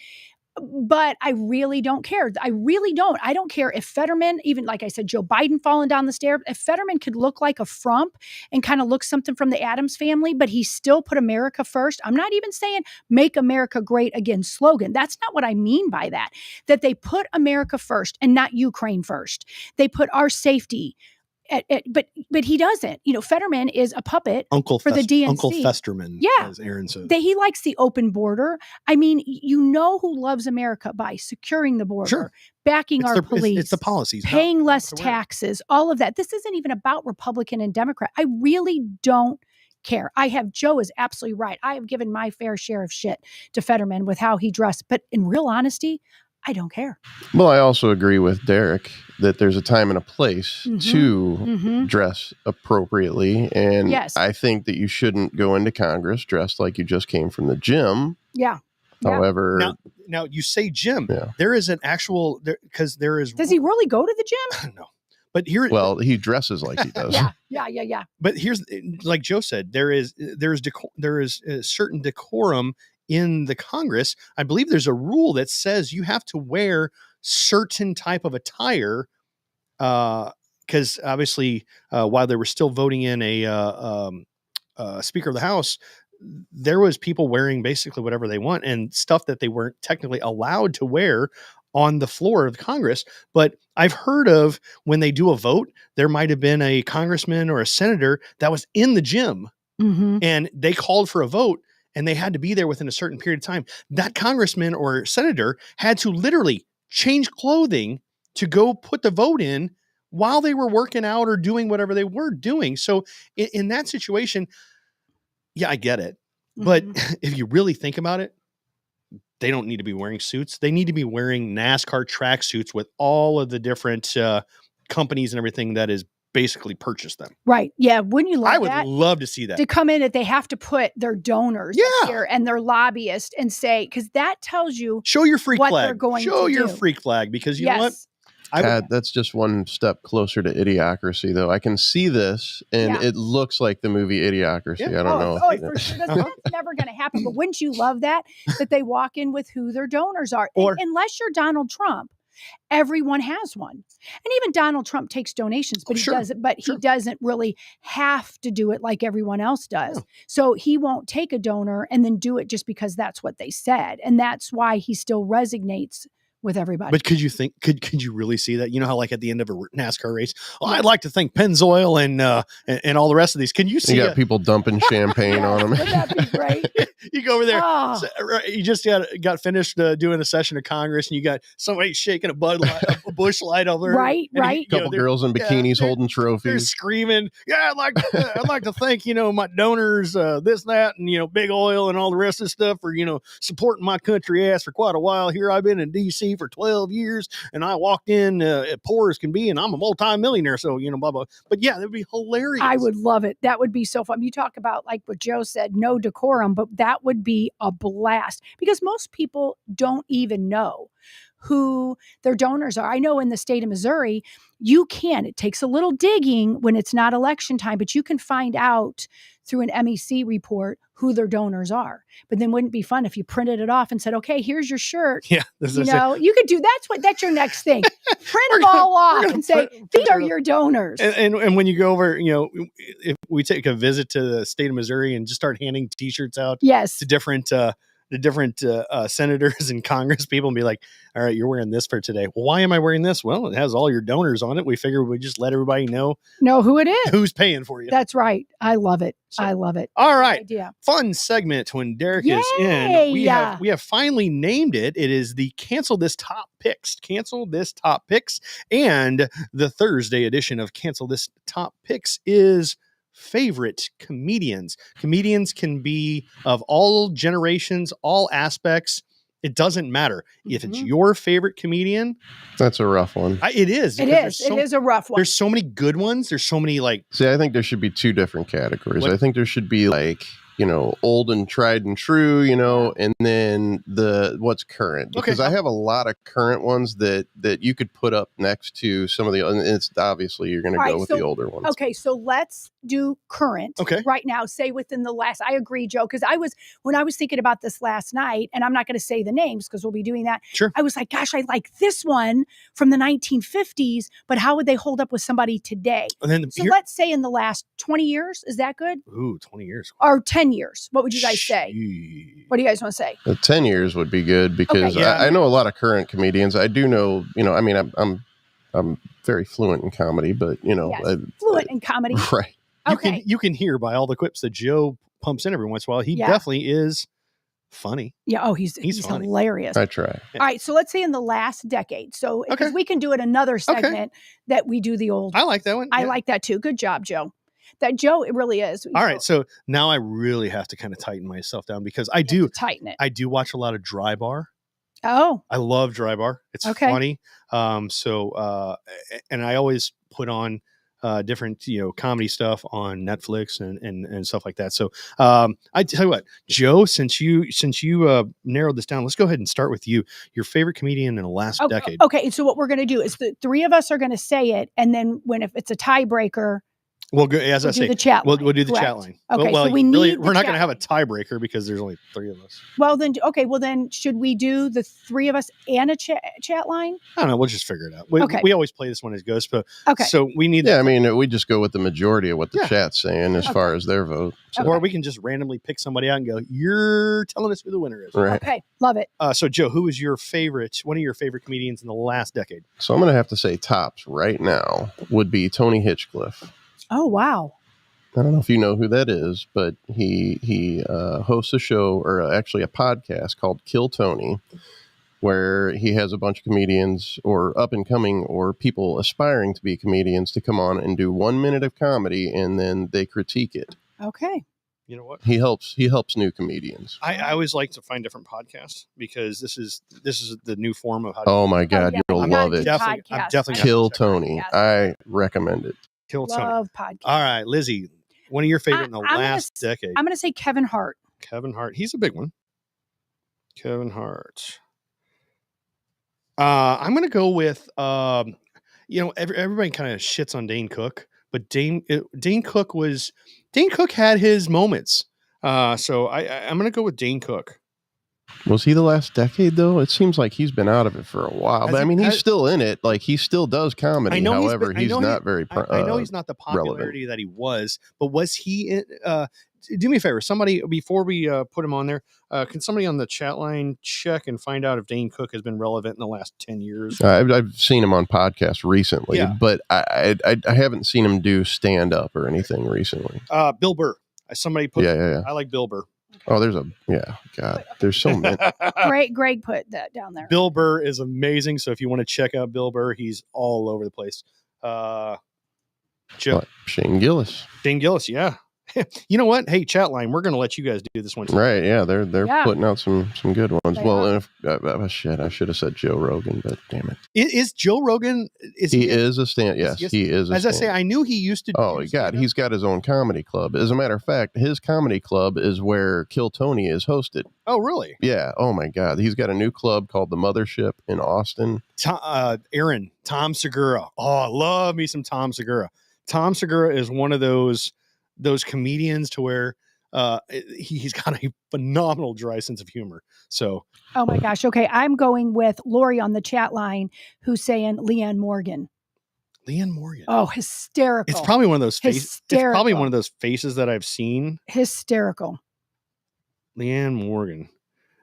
But I really don't care. I really don't. I don't care if Fetterman, even like I said, Joe Biden falling down the stairs, if Fetterman could look like a frump and kind of look something from the Addams family, but he still put America first. I'm not even saying make America great again slogan. That's not what I mean by that. That they put America first and not Ukraine first. They put our safety but he doesn't. Fetterman is a puppet for the DNC. Uncle Festerman, as Aaron says. He likes the open border. I mean, who loves America by securing the border, backing our police. It's the policies. Paying less taxes, all of that. This isn't even about Republican and Democrat. I really don't care. Joe is absolutely right. I have given my fair share of shit to Fetterman with how he dressed. But in real honesty, I don't care. Well, I also agree with Derek that there's a time and a place to dress appropriately. And I think that you shouldn't go into Congress dressed like you just came from the gym. Yeah. However, now you say gym. Yeah. There is an actual, because there is. Does he really go to the gym? No. But he dresses like he does. Yeah. But here's, like Joe said, there is a certain decorum in the Congress. I believe there's a rule that says you have to wear certain type of attire, because obviously while they were still voting in a Speaker of the House, there was people wearing basically whatever they want and stuff that they weren't technically allowed to wear on the floor of Congress. But I've heard of when they do a vote, there might have been a congressman or a senator that was in the gym and they called for a vote, and they had to be there within a certain period of time. That congressman or senator had to literally change clothing to go put the vote in while they were working out or doing whatever they were doing. So in that situation, I get it. But if you really think about it, they don't need to be wearing suits. They need to be wearing NASCAR track suits with all of the different companies and everything that is basically purchased them. Right. Yeah. Wouldn't you love I would that? love to see that. To come in that they have to put their donors here and their lobbyists and say, because that tells you show your freak what flag. They're going show to your do. freak flag, because you know what? That's just one step closer to Idiocracy, though. I can see this, and it looks like the movie Idiocracy. I don't know. Oh, for sure. That's never going to happen. But wouldn't you love that they walk in with who their donors are? Unless you're Donald Trump, everyone has one. And even Donald Trump takes donations, but he doesn't really have to do it like everyone else does. So he won't take a donor and then do it just because that's what they said. And that's why he still resonates with everybody. But could you really see that? You know how like at the end of a NASCAR race, I'd like to thank Pennzoil and all the rest of these. Can you see? You got people dumping champagne on them. Would that be great? You go over there. Oh. You just got finished doing a session of Congress, and you got somebody shaking a Bush Light over there. Right. A couple girls in bikinis holding trophies. They're screaming, I'd like to thank, my donors, this, that, and, Big Oil and all the rest of the stuff for, supporting my country ass for quite a while. Here I've been in DC MC for 12 years, and I walked in poor as can be, and I'm a multi-millionaire. So, blah, blah. But yeah, that'd be hilarious. I would love it. That would be so fun. You talk about, like what Joe said, no decorum, but that would be a blast because most people don't even know who their donors are. I know in the state of Missouri, it takes a little digging when it's not election time, but you can find out through an MEC report who their donors are. But then wouldn't it be fun if you printed it off and said, okay, here's your shirt. Yeah. You could do, that's your next thing. Print them all off and say, these are your donors. And when you go over, if we take a visit to the state of Missouri and just start handing T-shirts out yes. to different senators and Congress people and be like, all right, you're wearing this for today. Well, why am I wearing this? Well, it has all your donors on it. We figure we just let everybody know who it is, who's paying for you. That's right. I love it. So, I love it. All right. Fun segment when Derek is in. We have finally named it. It is the Cancel This Top Picks. Cancel This Top Picks. And the Thursday edition of Cancel This Top Picks is favorite comedians. Comedians can be of all generations, all aspects. It doesn't matter. If it's your favorite comedian. That's a rough one. It is. It is a rough one. There's so many good ones. There's so many See, I think there should be two different categories. I think there should be old and tried and true, and then what's current. Because I have a lot of current ones that you could put up next to some of the, and it's obviously you're going to go with the older ones. Okay, so let's do current right now. Say within the last, I agree, Joe, because when I was thinking about this last night, and I'm not going to say the names because we'll be doing that. Sure. I was like, gosh, I like this one from the 1950s, but how would they hold up with somebody today? So let's say in the last 20 years, is that good? Ooh, 20 years. Or 10 years. What would you guys say? What do you guys want to say? 10 years would be good because I know a lot of current comedians. I do know, I'm very fluent in comedy, but fluent in comedy. Right. You can hear by all the quips that Joe pumps in every once in a while. He definitely is funny. Yeah. Oh, he's hilarious. I try. All right. So let's say in the last decade. So because we can do it another segment that we do the old. I like that one. I like that too. Good job, Joe. It really is. All right. So now I really have to kind of tighten myself down because I do tighten it. I do watch a lot of Dry Bar. Oh, I love Dry Bar. It's funny. And I always put on different, comedy stuff on Netflix and stuff like that. So I tell you what, Joe, since you narrowed this down, let's go ahead and start with you. Your favorite comedian in the last decade. Okay. And so what we're going to do is the three of us are going to say it. And then if it's a tiebreaker, we'll do the chat line. We'll do the chat line. Okay, well, so we're not going to have a tiebreaker because there's only three of us. Well, then should we do the three of us and a chat line? I don't know. We'll just figure it out. We always play this one as goes, but so we need. Yeah, we just go with the majority of what the chat's saying as far as their vote. So. Or we can just randomly pick somebody out and go, "You're telling us who the winner is." Right. Okay, love it. So, Joe, who is one of your favorite comedians in the last decade? So I'm going to have to say tops right now would be Tony Hitchcliffe. Oh wow. I don't know if you know who that is, but he hosts a show or actually a podcast called Kill Tony, where he has a bunch of comedians or up and coming or people aspiring to be comedians to come on and do 1 minute of comedy and then they critique it. Okay. You know what? He helps new comedians. I always like to find different podcasts because this is the new form of how. Oh my God, you'll love it. I'm definitely Kill Tony. I recommend it. Kill Tony. Love podcast. All right, Lizzie, one of your favorite in the last decade. I'm going to say Kevin Hart. Kevin Hart. He's a big one. Kevin Hart. I'm going to go with, everybody kind of shits on Dane Cook, but Dane Cook had his moments. So I'm going to go with Dane Cook. Was he the last decade though? It seems like he's been out of it for a while. But he's still in it. Like he still does comedy. However, he's not very. I know he's not the popularity that he was, but was he? Do me a favor, somebody before we put him on there. Can somebody on the chat line check and find out if Dane Cook has been relevant in the last 10 years? I've seen him on podcasts recently, but I haven't seen him do stand up or anything recently. Bill Burr. Somebody put. Yeah. I like Bill Burr. Oh, there's so many. Greg put that down there. Bill Burr is amazing. So if you want to check out Bill Burr, he's all over the place. Shane Gillis. Shane Gillis, yeah. You know what? Hey, chat line, we're going to let you guys do this one. Right? Yeah, they're Yeah. putting out some good ones. They Well, are. and if, shit, I should have said Joe Rogan, but damn it. Is Joe Rogan? He is a stand. Yes, he is. As I say, I knew he used to. Oh, God, he's got his own comedy club. As a matter of fact, his comedy club is where Kill Tony is hosted. Oh, really? Yeah. Oh my God, he's got a new club called the Mothership in Austin. Tom Segura. Oh, I love me some Tom Segura. Tom Segura is one of those comedians to where he's got a phenomenal dry sense of humor. So, oh my gosh. Okay, I'm going with Lori on the chat line, who's saying Leanne Morgan. Leanne Morgan. Oh, hysterical! It's probably one of those faces. It's probably Hysterical. one of those faces that I've seen. Hysterical. Leanne Morgan.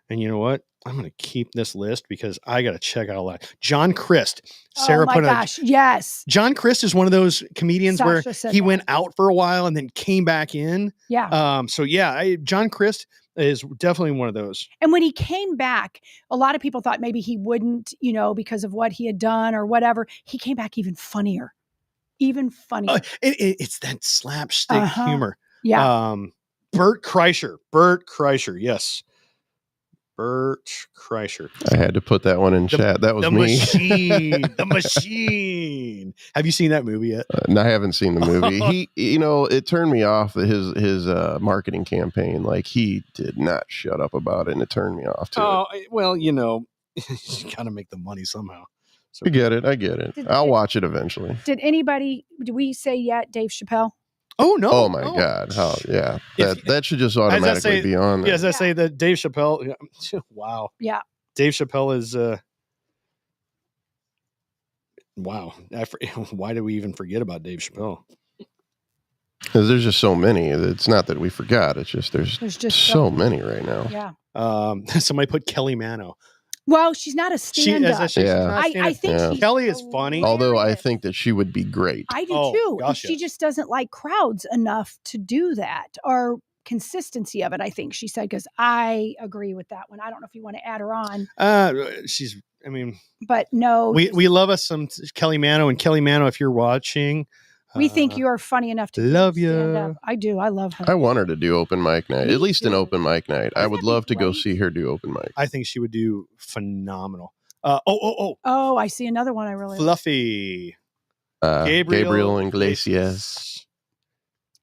And you know what? I'm going to keep this list because I got to check out a lot. John Crist. Sarah oh my put gosh, yes. John Crist is one of those comedians where Sasha he said went that. out for a while and then came back in. Yeah. So yeah, John Crist is definitely one of those. And when he came back, a lot of people thought maybe he wouldn't, because of what he had done or whatever. He came back even funnier. Even funnier. It's that slapstick humor. Yeah. Bert Kreischer. Yes. Bert Kreischer. I had to put that one in chat. That was me. The Machine. Have you seen that movie yet? No, I haven't seen the movie. It turned me off. His marketing campaign, like he did not shut up about it, and it turned me off too. Oh well, you got to make the money somehow. So I get it. I'll watch it eventually. Did we say yet Dave Chappelle? Oh no! Oh my God! How? Yeah, that should just automatically be on there. Yeah, as I say that Dave Chappelle. Wow. Yeah. Dave Chappelle is. Wow. Why did we even forget about Dave Chappelle? Because there's just so many. It's not that we forgot. It's just there's just so many right now. Yeah. Somebody put Kelly Mano. Well, she's not a stand-up. I think Kelly is funny. Although I think that she would be great. I do too. Gotcha. She just doesn't like crowds enough to do that, or consistency of it. I think she said, because I agree with that one. I don't know if you want to add her on. But no, we love us some Kelly Mano, and Kelly Mano, if you're watching. We think you are funny enough to love you. I do. I love her. I want her to do open mic night, at least an open mic night. I would love to go see her do open mic. I think she would do phenomenal. Oh, I see another one I really Fluffy. Gabriel Iglesias.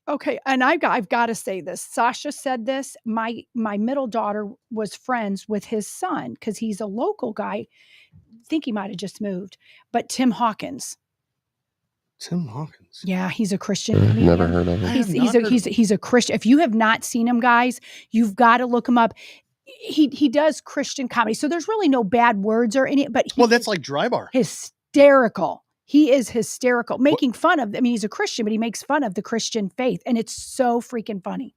Okay, and I've got to say this. Sasha said this. My middle daughter was friends with his son because he's a local guy. I think he might have just moved, but Tim Hawkins. Tim Hawkins. Yeah, he's a Christian. Never heard of him. He's a Christian. If you have not seen him, guys, you've got to look him up. He does Christian comedy, so there's really no bad words or any. But that's like Dry Bar. Hysterical. He is hysterical, making fun of. he's a Christian, but he makes fun of the Christian faith, and it's so freaking funny.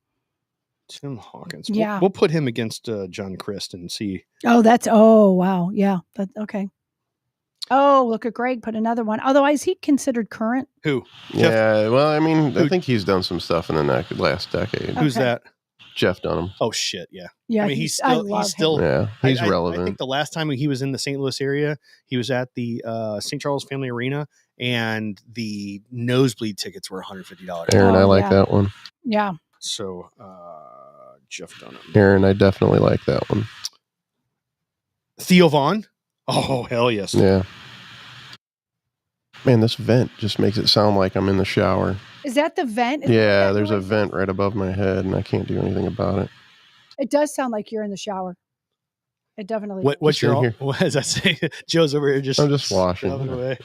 Tim Hawkins. Yeah, we'll put him against John Crist and see. Oh, wow, yeah, okay. Oh, look at Greg put another one. Otherwise, he considered current. Who? Yeah, well, I think he's done some stuff in the last decade. Okay. Who's that? Jeff Dunham. Oh shit, yeah. Yeah, he's still yeah, he's relevant. I think the last time he was in the St. Louis area, he was at the St. Charles Family Arena, and the nosebleed tickets were $150. Aaron, I like that one. Yeah. So, Jeff Dunham. Aaron, I definitely like that one. Theo Vaughn. Oh, hell yes. Yeah. Man, this vent just makes it sound like I'm in the shower. Is that the vent? Yeah, there's a vent right above my head, and I can't do anything about it. It does sound like you're in the shower. It definitely. What's your? What does that say? Joe's over here just. I'm just washing. Away.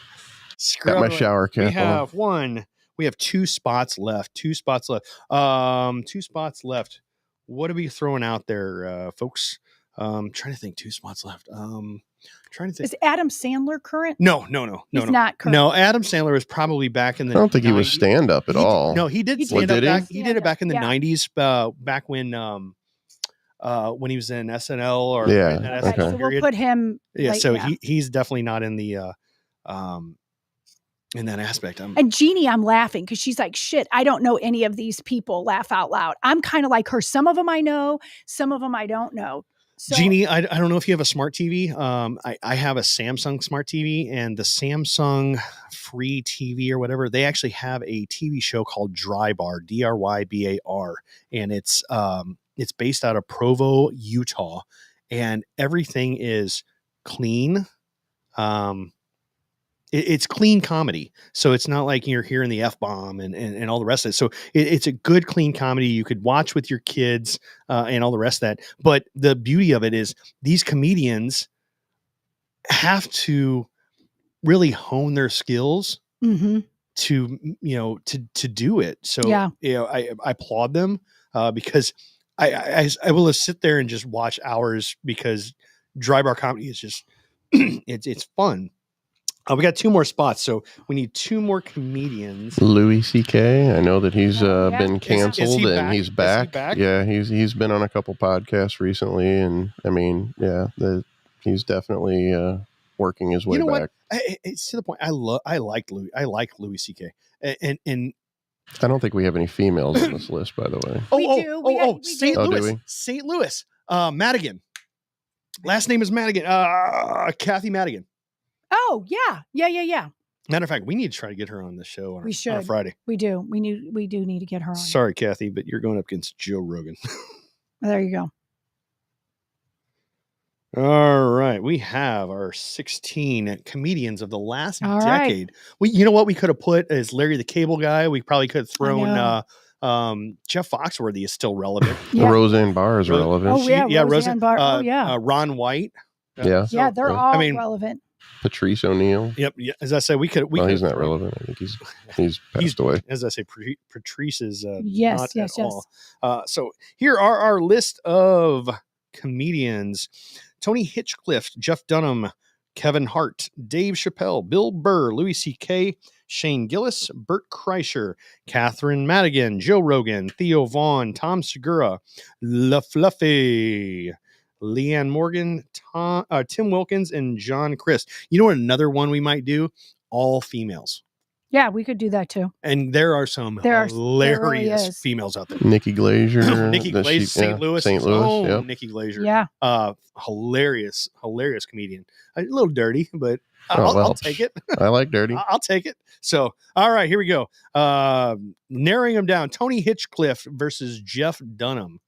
Got my shower cap on. We have 2 spots left. 2 spots left. 2 spots left. What are we throwing out there, folks? Trying to think. 2 spots left. Trying to think. Is Adam Sandler current? No. He's not current. No, Adam Sandler is probably back in the. I don't think he was stand up at all. No, he did stand up back. He did it back in the 90s. Back when he was in SNL or Okay. So we'll put him. Yeah, he's definitely not in the in that aspect. And Jeannie, I'm laughing because she's like, shit, I don't know any of these people. Laugh out loud. I'm kind of like her. Some of them I know, some of them I don't know. So, Jeannie, I don't know if you have a smart TV. I have a Samsung smart TV, and the Samsung free TV or whatever, they actually have a TV show called Drybar, Drybar, and it's based out of Provo, Utah, and everything is clean. It's clean comedy, so it's not like you're hearing the F-bomb and all the rest of it. So it's a good, clean comedy you could watch with your kids and all the rest of that. But the beauty of it is these comedians have to really hone their skills mm-hmm. to do it. So Yeah. I applaud them because I will sit there and just watch hours because dry bar comedy is just it's fun. We got 2 more spots, so we need 2 more comedians. Louis C.K. I know that he's yeah. been canceled and back? he's back. Is he back? Yeah, he's been on a couple podcasts recently, and I mean, yeah, he's definitely working his way You know back. what? It's to the point. I like Louis C.K. and I don't think we have any females on this list, by the way. We do. We St. do. Louis. Do we? St. Louis. Madigan. Last name is Madigan. Kathy Madigan. Oh, yeah. Matter of fact, we need to try to get her on the show on a Friday. We do. We do need to get her on. Sorry, Kathy, but you're going up against Joe Rogan. There you go. All right. We have our 16 comedians of the last All right. decade. You know what we could have put as Larry the Cable Guy? We probably could have thrown Jeff Foxworthy is still relevant. Yeah. Roseanne Barr is relevant. Oh, yeah. Roseanne Barr. Ron White. Yeah. Yeah, they're all relevant. Patrice O'Neill. Yep. Yeah. As I said, we could. He's not relevant. I think he's passed away. As I say, Patrice is yes, not yes, at all. So here are our list of comedians: Tony Hinchcliffe, Jeff Dunham, Kevin Hart, Dave Chappelle, Bill Burr, Louis C.K., Shane Gillis, Bert Kreischer, Catherine Madigan, Joe Rogan, Theo Vaughn, Tom Segura, La Fluffy, Leanne Morgan, Tim Wilkins, and John Christ. You know what another one we might do? All females. Yeah, we could do that too. And there are some hilarious females out there. Nikki Glaser. Nikki Glaser, St. Louis. St. Louis, yep. Nikki Glaser. Yeah. Hilarious comedian. A little dirty, but I'll take it. I like dirty. I'll take it. So, all right, here we go. Narrowing them down. Tony Hinchcliffe versus Jeff Dunham.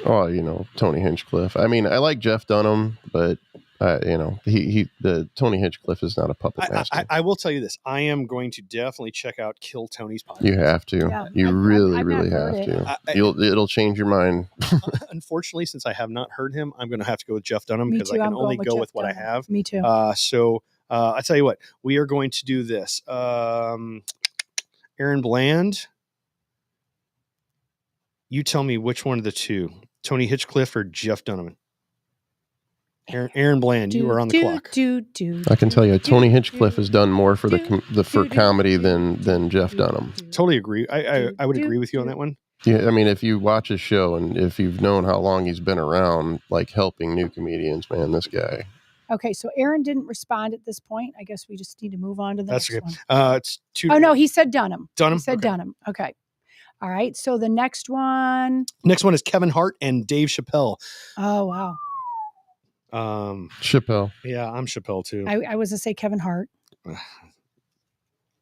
Oh, Tony Hinchcliffe. I mean, I like Jeff Dunham, but the Tony Hinchcliffe is not a puppet master. I will tell you this. I am going to definitely check out Kill Tony's podcast. You have to. Yeah. You really have to. It'll change your mind. Unfortunately, since I have not heard him, I'm going to have to go with Jeff Dunham because I can only go with what I have. Me too. So I tell you what, we are going to do this. Aaron Bland. You tell me which one of the two, Tony Hinchcliffe or Jeff Dunham. Aaron Bland, you are on the clock. I can tell you, Tony Hinchcliffe has done more for for comedy than Jeff Dunham. Totally agree. I would agree with you on that one. Yeah, I mean, if you watch his show and if you've known how long he's been around, like helping new comedians, man, this guy. Okay, so Aaron didn't respond at this point. I guess we just need to move on to the next one. It's two. Oh no, he said Dunham. Dunham. He said Dunham. Okay. All right. So the next one. Next one is Kevin Hart and Dave Chappelle. Oh wow. Chappelle. Yeah, I'm Chappelle too. I was to say Kevin Hart.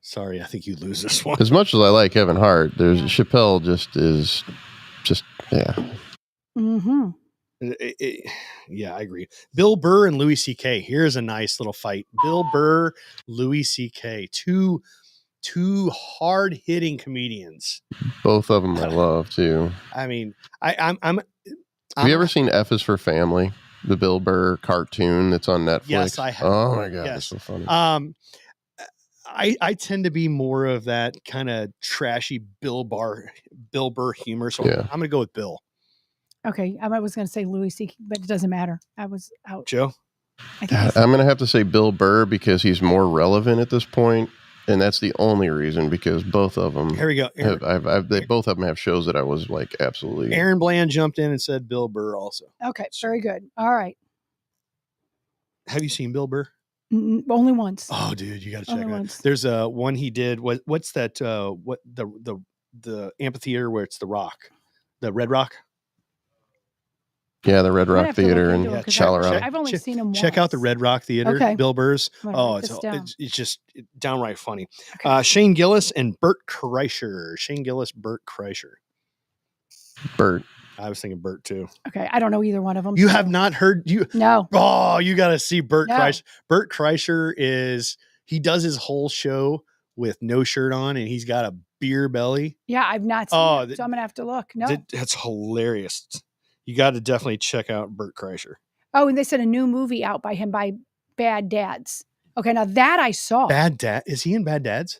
Sorry, I think you lose this one. As much as I like Kevin Hart, Chappelle yeah. Mm-hmm. Yeah, I agree. Bill Burr and Louis C.K. Here's a nice little fight. Bill Burr, Louis C.K. Two hard-hitting comedians. Both of them I love too. I mean, I'm Have you ever seen F is for Family? The Bill Burr cartoon that's on Netflix. Yes, I have. Oh my god, yes. it's so funny. I tend to be more of that kind of trashy Bill Burr humor. So Yeah. I'm going to go with Bill. Okay, I was going to say Louis C.K., but it doesn't matter. I was out. Joe? I'm going to have to say Bill Burr because he's more relevant at this point, and that's the only reason because both of them. Here we go. Both of them have shows that I was like absolutely. Aaron Bland jumped in and said Bill Burr also. Okay, very good. All right. Have you seen Bill Burr? Only once. Oh, dude, you got to check it out. Once. There's a one he did. What's that? What the amphitheater where it's the Rock, the Red Rock. Yeah, the Red I'm gonna Rock have to look Theater in into it 'cause Colorado. I've only seen him once. Check out the Red Rock Theater, Okay. Bill Burr's. I'm gonna Oh, write this down. it's just downright funny. Shane Gillis and Bert Kreischer. Shane Gillis, Bert Kreischer. Bert. I was thinking Bert too. Okay, I don't know either one of them. You have not heard you? No. Oh, you got to see Bert No. Kreischer. Bert Kreischer he does his whole show with no shirt on, and he's got a beer belly. Yeah, I've not seen it, so I'm gonna have to look. No. That's hilarious. You got to definitely check out Bert Kreischer. Oh, and they said a new movie out by him by Bad Dads. Okay, now that I saw. Bad Dad? Is he in Bad Dads?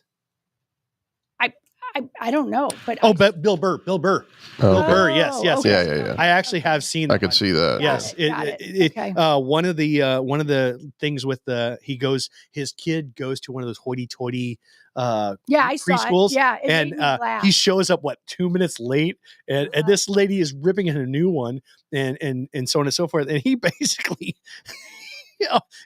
I don't know, but Bill Burr. Bill Burr. Yes. okay. Yeah. I actually have seen. I could see that. Yes. Got it. Okay. One of the things with his kid goes to one of those hoity-toity I saw preschools. it. Yeah, it and made me laugh. he shows up 2 minutes late, and this lady is ripping in a new one, and so on and so forth. And he basically,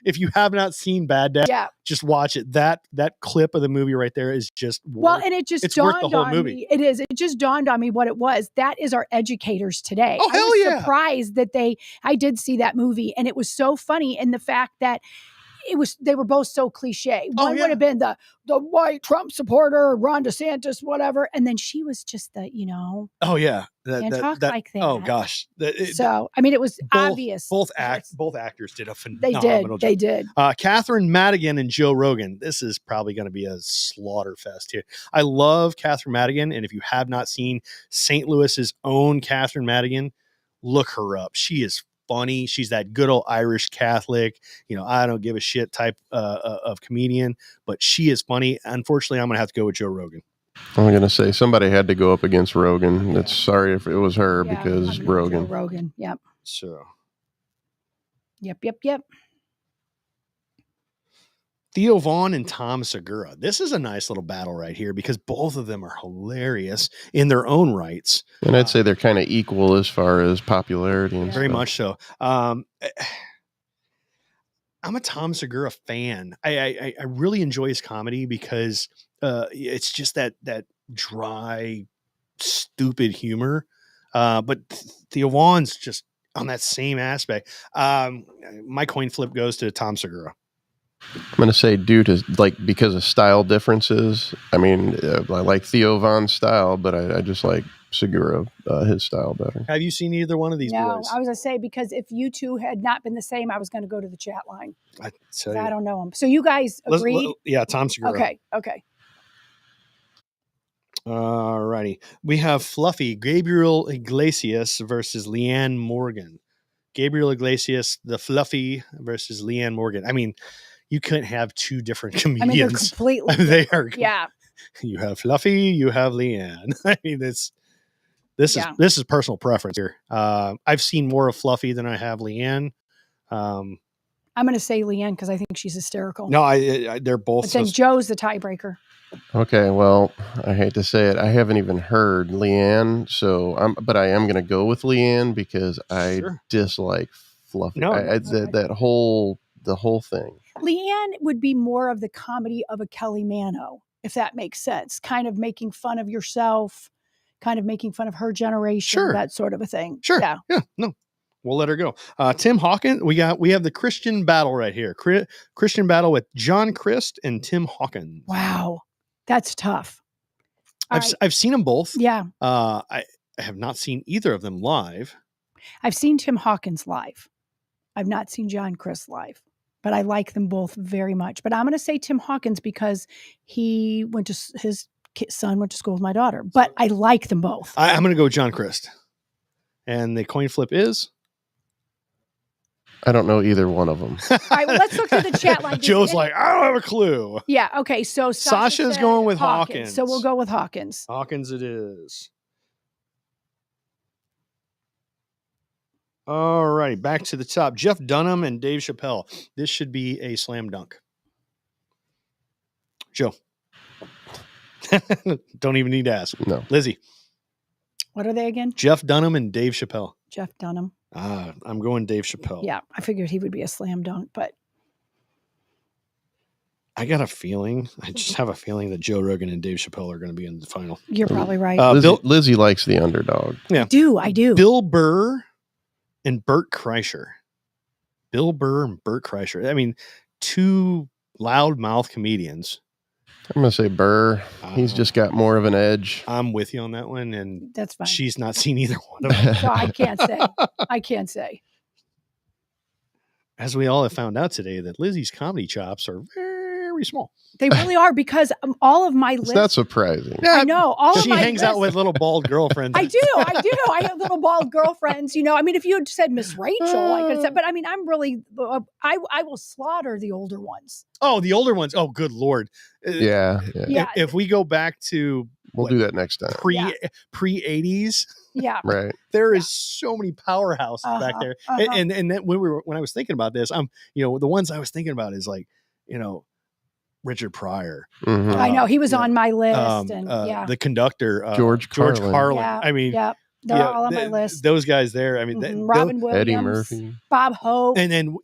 if you have not seen Bad Dad, just watch it. That clip of the movie right there is just and it just it's worth dawned the whole on movie. me. It is. It just dawned on me what it was. That is our educators today. Oh, I hell was yeah. surprised that I did see that movie, and it was so funny in the fact that they were both so cliche. One would have been the white Trump supporter, Ron DeSantis, whatever, and then she was just the Oh yeah, can't talk like that. Oh gosh, So I mean, it was obvious. Both actors did a phenomenal job. They did. Catherine Madigan and Joe Rogan. This is probably going to be a slaughter fest here. I love Catherine Madigan, and if you have not seen St. Louis's own Catherine Madigan, look her up. She is funny. She's that good old Irish Catholic, I don't give a shit type of comedian, but she is funny. Unfortunately, I'm going to have to go with Joe Rogan. I'm going to say somebody had to go up against Rogan. It's sorry if it was her because Rogan. Joe Rogan. Yep. So. Yep. Theo Vaughn and Tom Segura. This is a nice little battle right here because both of them are hilarious in their own rights. And I'd say they're kind of equal as far as popularity. And very stuff. much so. I'm a Tom Segura fan. I really enjoy his comedy because it's just that dry, stupid humor. But Theo Vaughn's just on that same aspect. My coin flip goes to Tom Segura. I'm going to say because of style differences. I mean, I like Theo Vaughn's style, but I just like Segura, his style better. Have you seen either one of these boys? I was going to say, because if you two had not been the same, I was going to go to the chat line. I don't know him. So you guys agreed? Yeah, Tom Segura. Okay. All righty. We have Fluffy, Gabriel Iglesias versus Leanne Morgan. Gabriel Iglesias, the Fluffy versus Leanne Morgan. I mean, you couldn't have two different comedians. I mean, they're completely they are. Yeah. You have Fluffy, you have Leanne. I mean, this is personal preference here. I've seen more of Fluffy than I have Leanne. I'm going to say Leanne because I think she's hysterical. No, they're both. But then Joe's the tiebreaker. Okay, well, I hate to say it, I haven't even heard Leanne, but I am going to go with Leanne because I dislike Fluffy. The whole thing. Leanne would be more of the comedy of a Kelly Mano, if that makes sense. Kind of making fun of yourself, kind of making fun of her generation, that sort of a thing. Sure. Yeah. No, we'll let her go. Tim Hawkins. We have the Christian battle right here. Christian battle with John Crist and Tim Hawkins. Wow, that's tough. I've seen them both. Yeah. I have not seen either of them live. I've seen Tim Hawkins live. I've not seen John Crist live. But I like them both very much. But I'm going to say Tim Hawkins because his son went to school with my daughter. But I like them both. I'm going to go with John Crist. And the coin flip is? I don't know either one of them. All right, well, let's look through the chat line. Joe's like, I don't have a clue. Yeah, okay. So Sasha's going with Hawkins. So we'll go with Hawkins. Hawkins it is. All right, back to the top. Jeff Dunham and Dave Chappelle. This should be a slam dunk. Joe. Don't even need to ask. No. Lizzie. What are they again? Jeff Dunham and Dave Chappelle. Jeff Dunham. I'm going Dave Chappelle. Yeah, I figured he would be a slam dunk, but I got a feeling. I just have a feeling that Joe Rogan and Dave Chappelle are going to be in the final. You're probably right. Lizzie likes the underdog. Yeah, I do. Bill Burr and Bert Kreischer. Bill Burr and Bert Kreischer. I mean, two loudmouth comedians. I'm going to say Burr. He's just got more of an edge. I'm with you on that one, and that's fine. She's not seen either one of them. So I can't say. As we all have found out today, that Lizzie's comedy chops are very small. They really are, because all of my lists. It's not surprising. Yeah, I know. She hangs out with little bald girlfriends. I do. I have little bald girlfriends. I mean, if you had said Miss Rachel, I could have said, but I mean, I'm really, I will slaughter the older ones. Oh, the older ones. Oh, good Lord. Yeah. If we go back to, we'll do that next time. Pre 80s. Yeah. Right. There is so many powerhouses back there. And then when I was thinking about this, the ones I was thinking about is like, Richard Pryor. Mm-hmm. I know he was on my list, and the conductor, George Carlin. Yeah, I mean, they're all on my list. Those guys there. I mean, Robin Williams, Eddie Murphy, Bob Hope, and then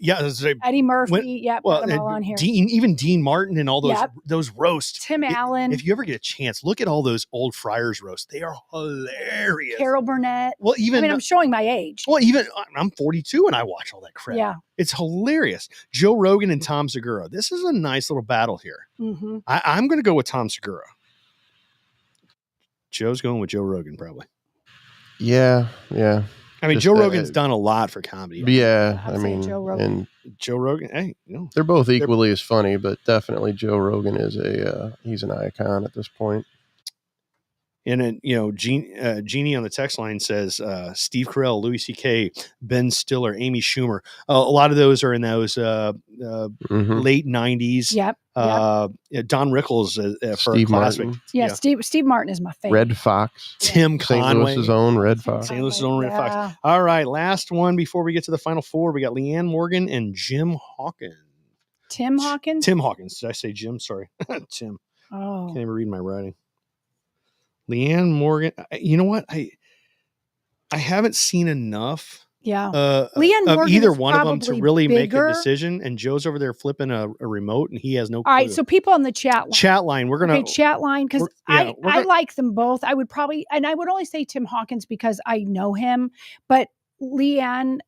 Eddie Murphy. Put them all on here. Dean Martin, and all those roasts. Tim Allen. If you ever get a chance, look at all those old Friars roasts. They are hilarious. Carol Burnett. Well, I'm showing my age. Well, I'm 42 and I watch all that crap. Yeah. It's hilarious. Joe Rogan and Tom Segura. This is a nice little battle here. Mm-hmm. I'm going to go with Tom Segura. Joe's going with Joe Rogan, probably. Yeah. I mean, Joe Rogan's done a lot for comedy. Yeah, I mean, Joe Rogan. And Joe Rogan, hey, they're both equally as funny, but definitely Joe Rogan is he's an icon at this point. And then, Jeannie on the text line says Steve Carell, Louis C.K., Ben Stiller, Amy Schumer. A lot of those are in those late 90s. Yep. Don Rickles for Steve a classic. Martin. Yeah, Steve Martin is my favorite. Red Fox. Tim Conway. St. Louis's own Red Fox. St. Louis's own Red Fox. All right, last one before we get to the final four. We got Leanne Morgan and Jim Hawkins. Tim Hawkins? Tim Hawkins. Did I say Jim? Sorry. Tim. Oh. Can't even read my writing. Leanne Morgan. You know what? I haven't seen enough. Yeah. Leanne Morgan either one of them to really bigger. make a decision. And Joe's over there flipping a remote, and he has no clue. All right. So people on the chat line. We're gonna chat line, because I like them both. I would probably, and I would only say Tim Hawkins because I know him, but Leanne.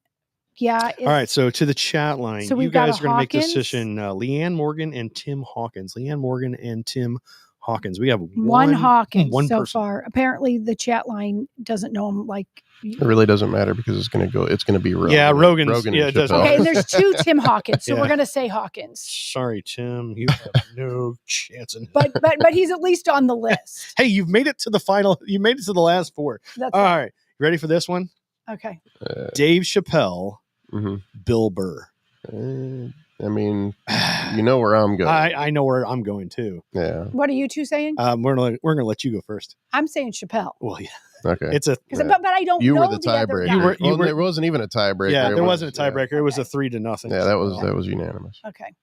Yeah. All right. So to the chat line, so you guys are going to make the decision. Leanne Morgan and Tim Hawkins. Leanne Morgan and Tim Hawkins. We have one Hawkins so person. far. Apparently, the chat line doesn't know him. Like, it really doesn't matter because it's going to be Rogan. Yeah, Rogan. Yeah, it does. Okay, and there's two Tim Hawkins, so we're going to say Hawkins. Sorry, Tim, you have no chance in. But he's at least on the list. Hey, you've made it to the final. You made it to the last four. That's all right. You ready for this one? Okay. Dave Chappelle, Bill Burr. I mean, you know where I'm going. I know where I'm going too. Yeah. What are you two saying? We're gonna let you go first. I'm saying Chappelle. Well, yeah. Okay. It's but I don't. You know were the tiebreaker. There wasn't even a tiebreaker. Yeah, there wasn't a tiebreaker. It was a 3-0. Yeah, that was unanimous. Okay.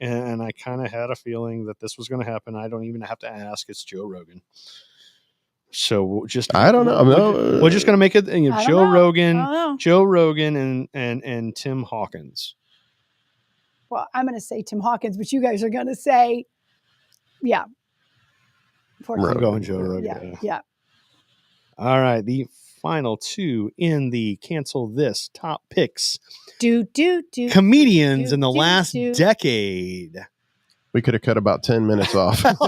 And I kind of had a feeling that this was going to happen. I don't even have to ask. It's Joe Rogan. So I don't know. We're just going to make it Joe Rogan, and Tim Hawkins. Well, I'm going to say Tim Hawkins, but you guys are going to say, yeah. I'm going Joe Rogan. Yeah. All right. The final two in the cancel this top picks. Comedians in the last decade. We could have cut about 10 minutes off. Right?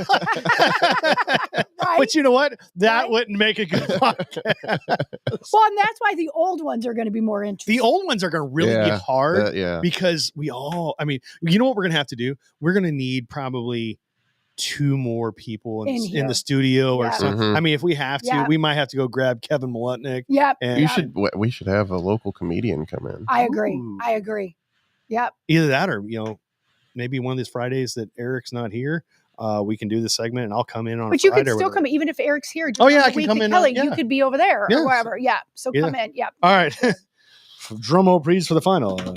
But you know what? That wouldn't make a good podcast. Well, and that's why the old ones are going to be more interesting. The old ones are going to really be hard because you know what we're going to have to do? We're going to need probably 2 more people in the studio or something. Mm-hmm. I mean, if we have to, we might have to go grab Kevin Malutnik. Yep. And we should have a local comedian come in. I agree. Yep. Either that or, maybe one of these Fridays that Eric's not here, we can do the segment and I'll come in on But a Friday. you could still come in, even if Eric's here. I can come in. Kelly, you could be over there or wherever. Yeah. So come in. Yeah. All right. Drum roll, please, for the final. Do.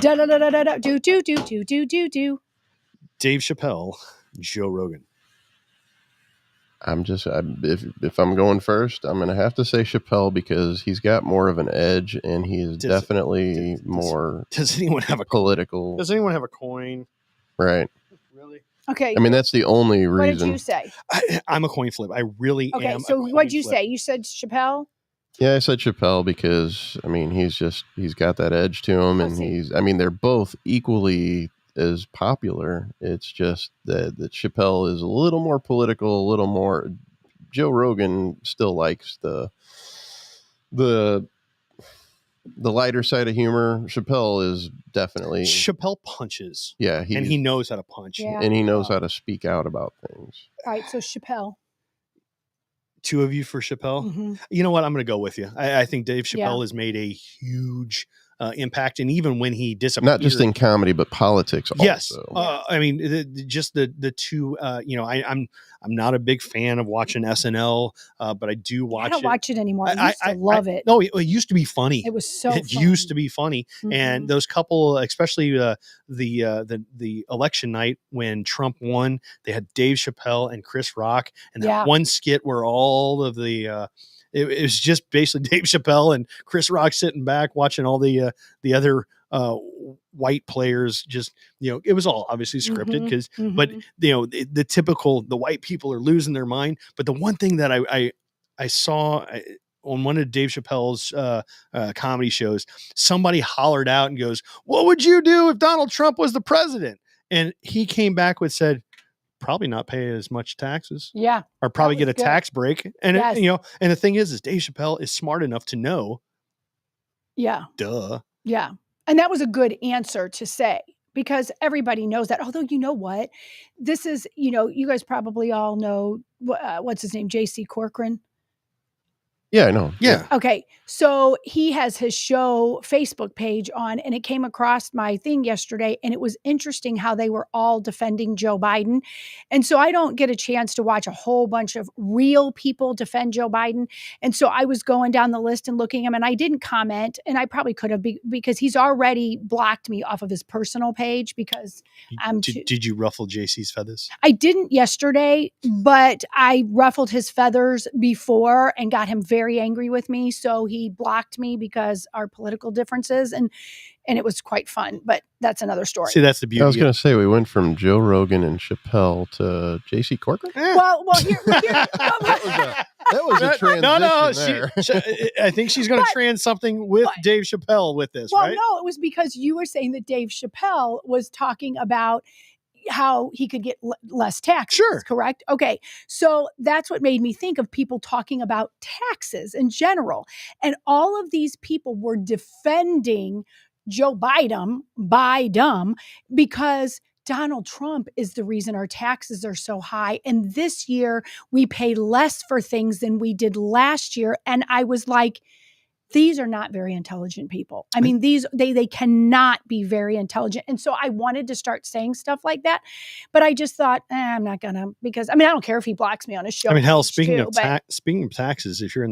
Dave Chappelle, Joe Rogan. If I'm going first, I'm going to have to say Chappelle because he's got more of an edge and he is definitely more. Does anyone have a political? Does anyone have a coin? Right. Really? Okay. I mean, that's the only reason. What did you say? I'm a coin flip. I really am. Okay. So what'd you say? You said Chappelle? Yeah, I said Chappelle because he's got that edge to him, and they're both equally as popular. It's just that Chappelle is a little more political, a little more. Joe Rogan still likes the lighter side of humor. Chappelle is definitely Chappelle punches. Yeah, and he knows how to punch. Yeah. and he knows how to speak out about things. All right, so Chappelle. Two of you for Chappelle. Mhm. You know what? I'm going to go with you. I think Dave Chappelle Yeah. has made a huge impact, and even when he disappeared, Not just in comedy, but politics also. yes, I mean, the two. I'm not a big fan of watching SNL, but I do watch. I don't it. watch it anymore. I used to love it. No, it used to be funny. It was so. It used to be funny, and those couple, especially the election night when Trump won, they had Dave Chappelle and Chris Rock, and that one skit where all of the it was just basically Dave Chappelle and Chris Rock sitting back watching all the other white players. Just it was all obviously scripted because, but the typical the white people are losing their mind. But the one thing that I saw on one of Dave Chappelle's comedy shows, somebody hollered out and goes, "What would you do if Donald Trump was the president?" And he came back with said, "Probably not pay as much taxes." Yeah. Or probably get a tax break. And Yes. and the thing is Dave Chappelle is smart enough to know. Yeah. Duh. Yeah. And that was a good answer to say, because everybody knows that. Although, you know what? This is, you guys probably all know, what's his name? J.C. Corcoran. Yeah, I know. Yeah. Okay. So he has his show Facebook page on, and it came across my thing yesterday, and it was interesting how they were all defending Joe Biden. And so I don't get a chance to watch a whole bunch of real people defend Joe Biden. And so I was going down the list and looking at him, and I didn't comment, and I probably could have because he's already blocked me off of his personal page because Did you ruffle JC's feathers? I didn't yesterday, but I ruffled his feathers before and got him very angry with me. So he blocked me because our political differences, and it was quite fun, but that's another story. See, that's the beauty. I was going to say, we went from Joe Rogan and Chappelle to J.C. Corcoran. Well, here that was a transition there. I think she's going to trans something with Dave Chappelle with this, well, right? no, it was because you were saying that Dave Chappelle was talking about how he could get less taxes. Sure. Correct. Okay. So that's what made me think of people talking about taxes in general. And all of these people were defending Joe Biden because Donald Trump is the reason our taxes are so high. And this year we pay less for things than we did last year. And I was like, these are not very intelligent people. I mean, they cannot be very intelligent. And so I wanted to start saying stuff like that, but I just thought, I'm not gonna, because I don't care if he blocks me on his show. I mean, hell, speaking of taxes, if you're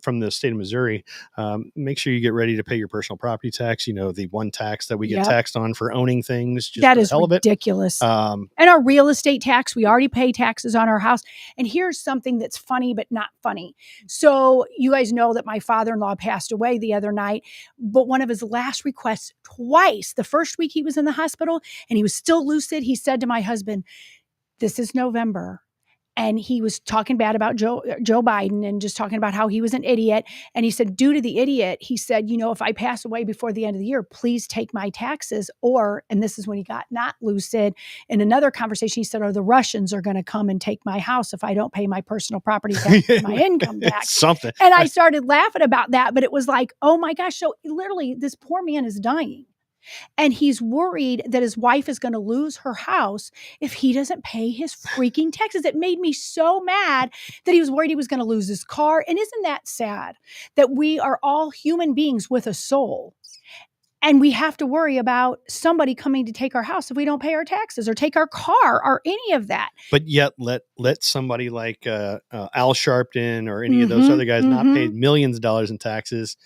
from the state of Missouri, make sure you get ready to pay your personal property tax. The one tax that we get taxed on for owning things. Just that is hell ridiculous. And our real estate tax, we already pay taxes on our house. And here's something that's funny, but not funny. So you guys know that my father-in-law passed away the other night, but one of his last requests twice, the first week he was in the hospital and he was still lucid, he said to my husband, "This is November." And he was talking bad about Joe Biden and just talking about how he was an idiot. And he said, due to the idiot, he said, if I pass away before the end of the year, please take my taxes. And this is when he got not lucid. In another conversation, he said, the Russians are going to come and take my house if I don't pay my personal property tax and my income tax. Something. And I started laughing about that, but it was like, oh my gosh. So literally this poor man is dying. And he's worried that his wife is going to lose her house if he doesn't pay his freaking taxes. It made me so mad that he was worried he was going to lose his car. And isn't that sad that we are all human beings with a soul? And we have to worry about somebody coming to take our house if we don't pay our taxes or take our car or any of that. But yet let somebody like Al Sharpton or any of those other guys not pay millions of dollars in taxes,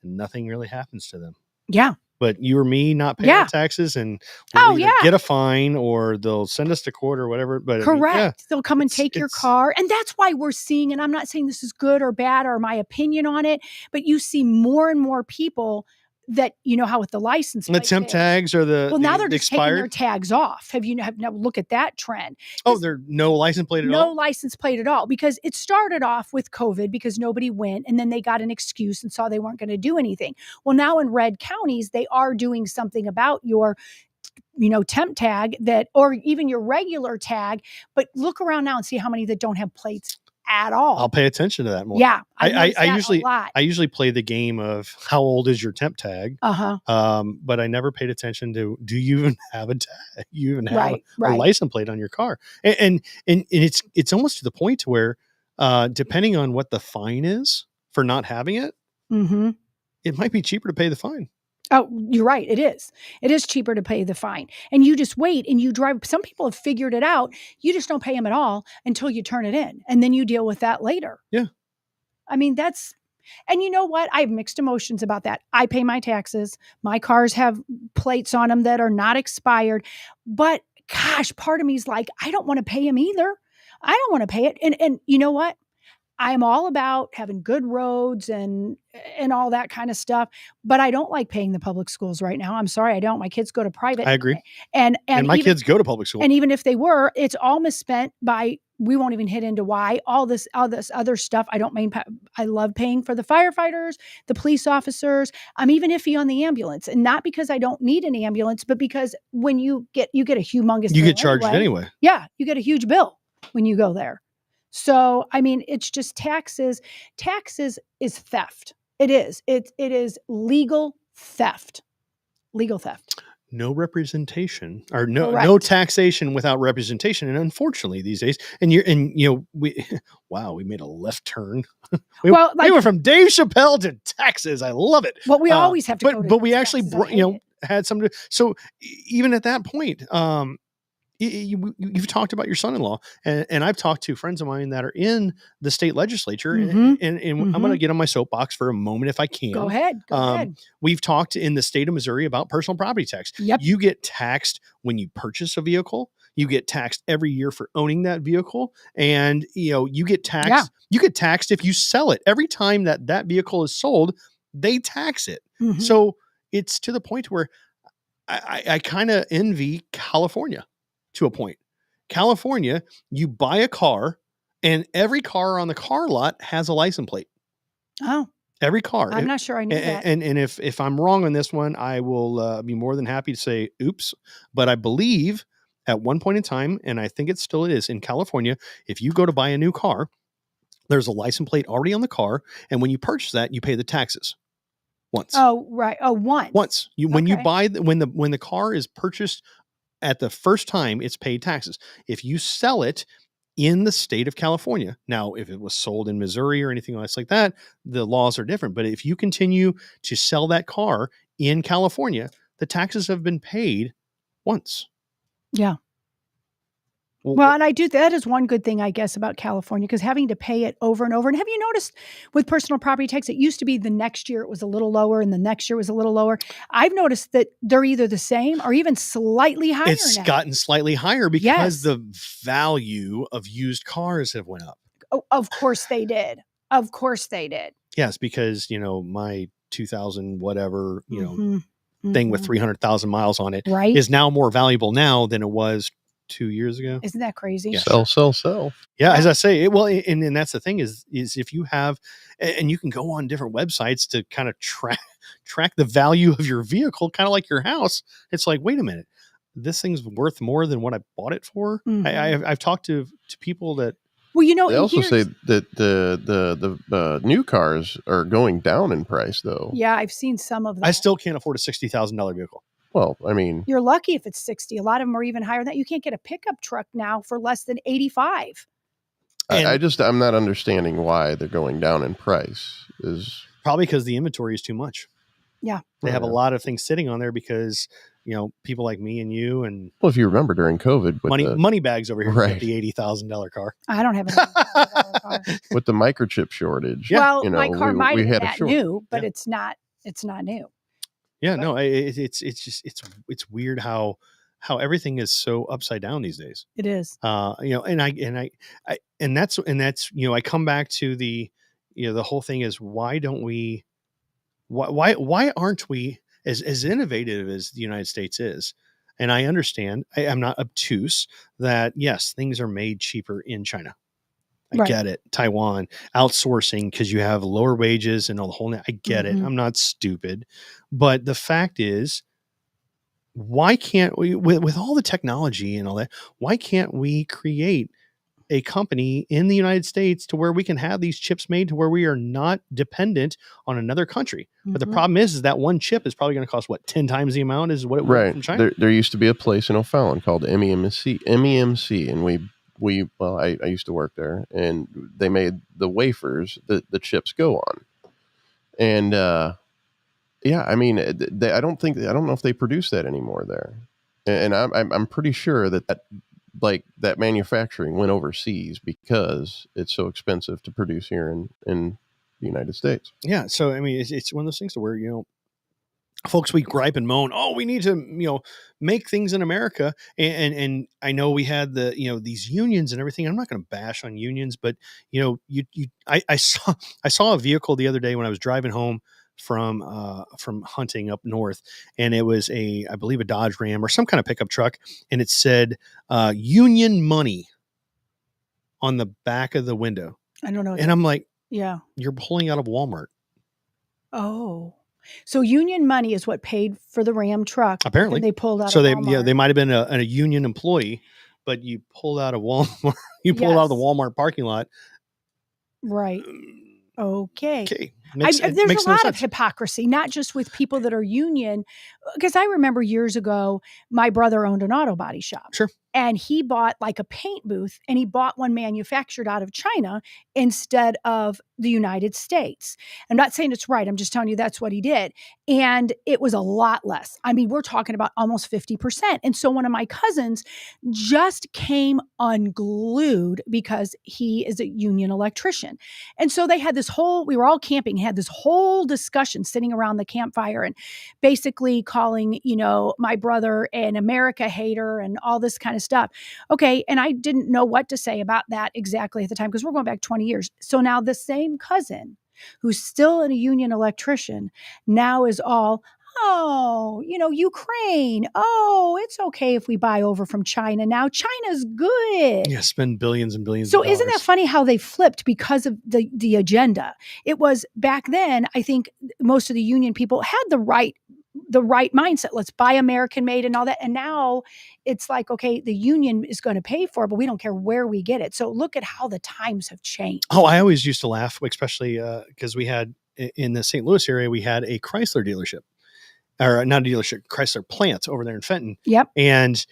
and nothing really happens to them. Yeah. But you or me not paying our taxes, and we'll either get a fine or they'll send us to court or whatever. But correct. They'll come and take your car. And that's why we're seeing, and I'm not saying this is good or bad or my opinion on it, but you see more and more people that, you know how with the license The plate temp thing- tags or the well, now they're just taking their expired. tags off. Have now look at that trend? Oh, they're no license plate at No all. license plate at all, because it started off with COVID because nobody went, and then they got an excuse and saw they weren't going to do anything. Well, now in red counties, they are doing something about your, you know, temp tag that, or even your regular tag. But look around now and see how many that don't have plates at all. I'll pay attention to that more. Yeah, I I noticed usually that a lot. I usually play the game of how old is your temp tag. Uh-huh. But I never paid attention to, do you even have a tag? You even have Right, a right. license plate on your car? And it's almost to the point to where, depending on what the fine is for not having it, Mm-hmm. it might be cheaper to pay the fine. Oh, you're right. It is. It is cheaper to pay the fine. And you just wait and you drive. Some people have figured it out. You just don't pay them at all until you turn it in. And then you deal with that later. Yeah. I mean, and you know what? I have mixed emotions about that. I pay my taxes. My cars have plates on them that are not expired. But gosh, part of me is like, I don't want to pay them either. I don't want to pay it. And you know what? I'm all about having good roads and all that kind of stuff, but I don't like paying the public schools right now. I'm sorry, I don't. My kids go to private. I agree. And my even, kids go to public school. And even if they were, it's all misspent by, we won't even hit into why, all this other stuff. I don't mean, I love paying for the firefighters, the police officers. I'm even iffy on the ambulance, and not because I don't need an ambulance, but because when you get a humongous You bill get charged anyway. Yeah, you get a huge bill when you go there. So, I mean, it's just taxes. Taxes is theft. It is. It is legal theft. Legal theft. No representation, or no Correct. taxation without representation. And unfortunately these days, we made a left turn. we went from Dave Chappelle to taxes. I love it. Well, we always have to but we actually had some, so even at that point, you've talked about your son-in-law, and I've talked to friends of mine that are in the state legislature, and I'm going to get on my soapbox for a moment if I can. Go ahead. Go ahead. We've talked in the state of Missouri about personal property tax. Yep. You get taxed when you purchase a vehicle. You get taxed every year for owning that vehicle, and you get taxed. Yeah. You get taxed if you sell it. Every time that vehicle is sold, they tax it. Mhm. So it's to the point where I kind of envy California. To a point. California, you buy a car, and every car on the car lot has a license plate. Oh, every car. I'm not sure I knew that. And if I'm wrong on this one, I will be more than happy to say oops. But I believe at one point in time, and I think it still is in California, if you go to buy a new car, there's a license plate already on the car, and when you purchase that, you pay the taxes once. Oh, right. Oh, once. Once when you buy when the car is purchased. At the first time, it's paid taxes. If you sell it in the state of California, now, if it was sold in Missouri or anything else like that, the laws are different. But if you continue to sell that car in California, the taxes have been paid once. Yeah. Well, and that is one good thing, I guess, about California, because having to pay it over and over. And have you noticed with personal property tax, it used to be the next year it was a little lower and the next year was a little lower. I've noticed that they're either the same or even slightly higher. It's gotten slightly higher because the value of used cars have went up. Oh, of course they did. Of course they did. Yes, because, my 2000 whatever, thing with 300,000 miles on it is now more valuable now than it was 2 years ago. Isn't that crazy? Yes. Sell. Yeah, as I say, and that's the thing is if you have, and you can go on different websites to kind of track the value of your vehicle, kind of like your house. It's like, wait a minute, this thing's worth more than what I bought it for. Mm-hmm. I've talked to people that. Well, they also say that the new cars are going down in price, though. Yeah, I've seen some of them. I still can't afford a $60,000 vehicle. Well, I mean, you're lucky if it's 60. A lot of them are even higher than that. You can't get a pickup truck now for less than 85. I'm not understanding why they're going down in price. Is probably because the inventory is too much. Yeah. They have a lot of things sitting on there because, people like me and you and if you remember during COVID, with money bags over here, right. The $80,000 car. I don't have an $80,000 car. With the microchip shortage. Yeah. Well, my car might have been new, but it's not new. Yeah, no, it's weird how everything is so upside down these days. It is. And that's I come back to the the whole thing is why don't we Why aren't we as innovative as the United States is? And I understand, I'm not obtuse that yes, things are made cheaper in China. I get it. Taiwan, outsourcing because you have lower wages and all the whole. I get it. I'm not stupid, but the fact is, why can't we, with all the technology and all that, why can't we create a company in the United States to where we can have these chips made to where we are not dependent on another country? But the problem is that one chip is probably going to cost 10 times the amount as what it would from China. There used to be a place in O'Fallon called MEMC, and I used to work there, and they made the wafers that the chips go on. And yeah, I mean, I don't know if they produce that anymore there. And I'm pretty sure that manufacturing went overseas because it's so expensive to produce here in the United States. Yeah. So, I mean, it's one of those things where, folks, we gripe and moan, oh, we need to, make things in America. And I know we had these unions and everything. I'm not going to bash on unions, but I saw a vehicle the other day when I was driving home from hunting up north, and it was I believe a Dodge Ram or some kind of pickup truck. And it said, union money on the back of the window. I don't know. And I'm like, yeah, you're pulling out of Walmart. Oh, so union money is what paid for the Ram truck. Apparently they pulled out. So of they, Walmart. they might've been a union employee, but you pulled out of Walmart, out of the Walmart parking lot. Right. Okay. There's a lot of hypocrisy, not just with people that are union. Because I remember years ago, my brother owned an auto body shop. Sure. And he bought like a paint booth, and he bought one manufactured out of China instead of the United States. I'm not saying it's right. I'm just telling you that's what he did. And it was a lot less. I mean, we're talking about almost 50%. And so one of my cousins just came unglued because he is a union electrician. And so they had we were all camping, had this whole discussion sitting around the campfire and basically calling, my brother an America hater and all this kind of stuff. Okay. And I didn't know what to say about that exactly at the time because we're going back 20 years. So now the same cousin who's still a union electrician now is all, oh, Ukraine. Oh, it's okay if we buy over from China now. China's good. Yeah, spend billions and billions So of dollars. isn't that funny how they flipped because of the agenda? It was back then, I think most of the union people had the right mindset. Let's buy American made and all that. And now it's like, okay, the union is going to pay for it, but we don't care where we get it. So look at how the times have changed. Oh, I always used to laugh, especially because we had in the St. Louis area, we had a Chrysler dealership. Or not a dealership, Chrysler plant over there in Fenton. Yep. And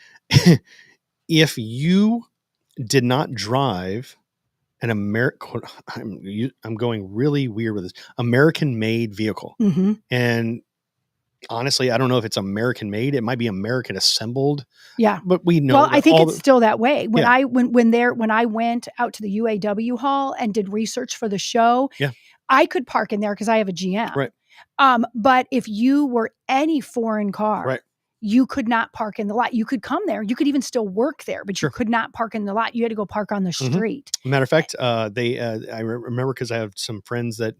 if you did not drive an American, I'm going really weird with this, American-made vehicle. Mm-hmm. And honestly, I don't know if it's American-made. It might be American assembled. Yeah. But we know. Well, I think it's still that way. When Yeah. I went out to the UAW hall and did research for the show, yeah. I could park in there because I have a GM. Right. But if you were any foreign car, right. you could not park in the lot. You could come there. You could even still work there, but you could not park in the lot. You had to go park on the street. Matter of fact, I remember because I have some friends that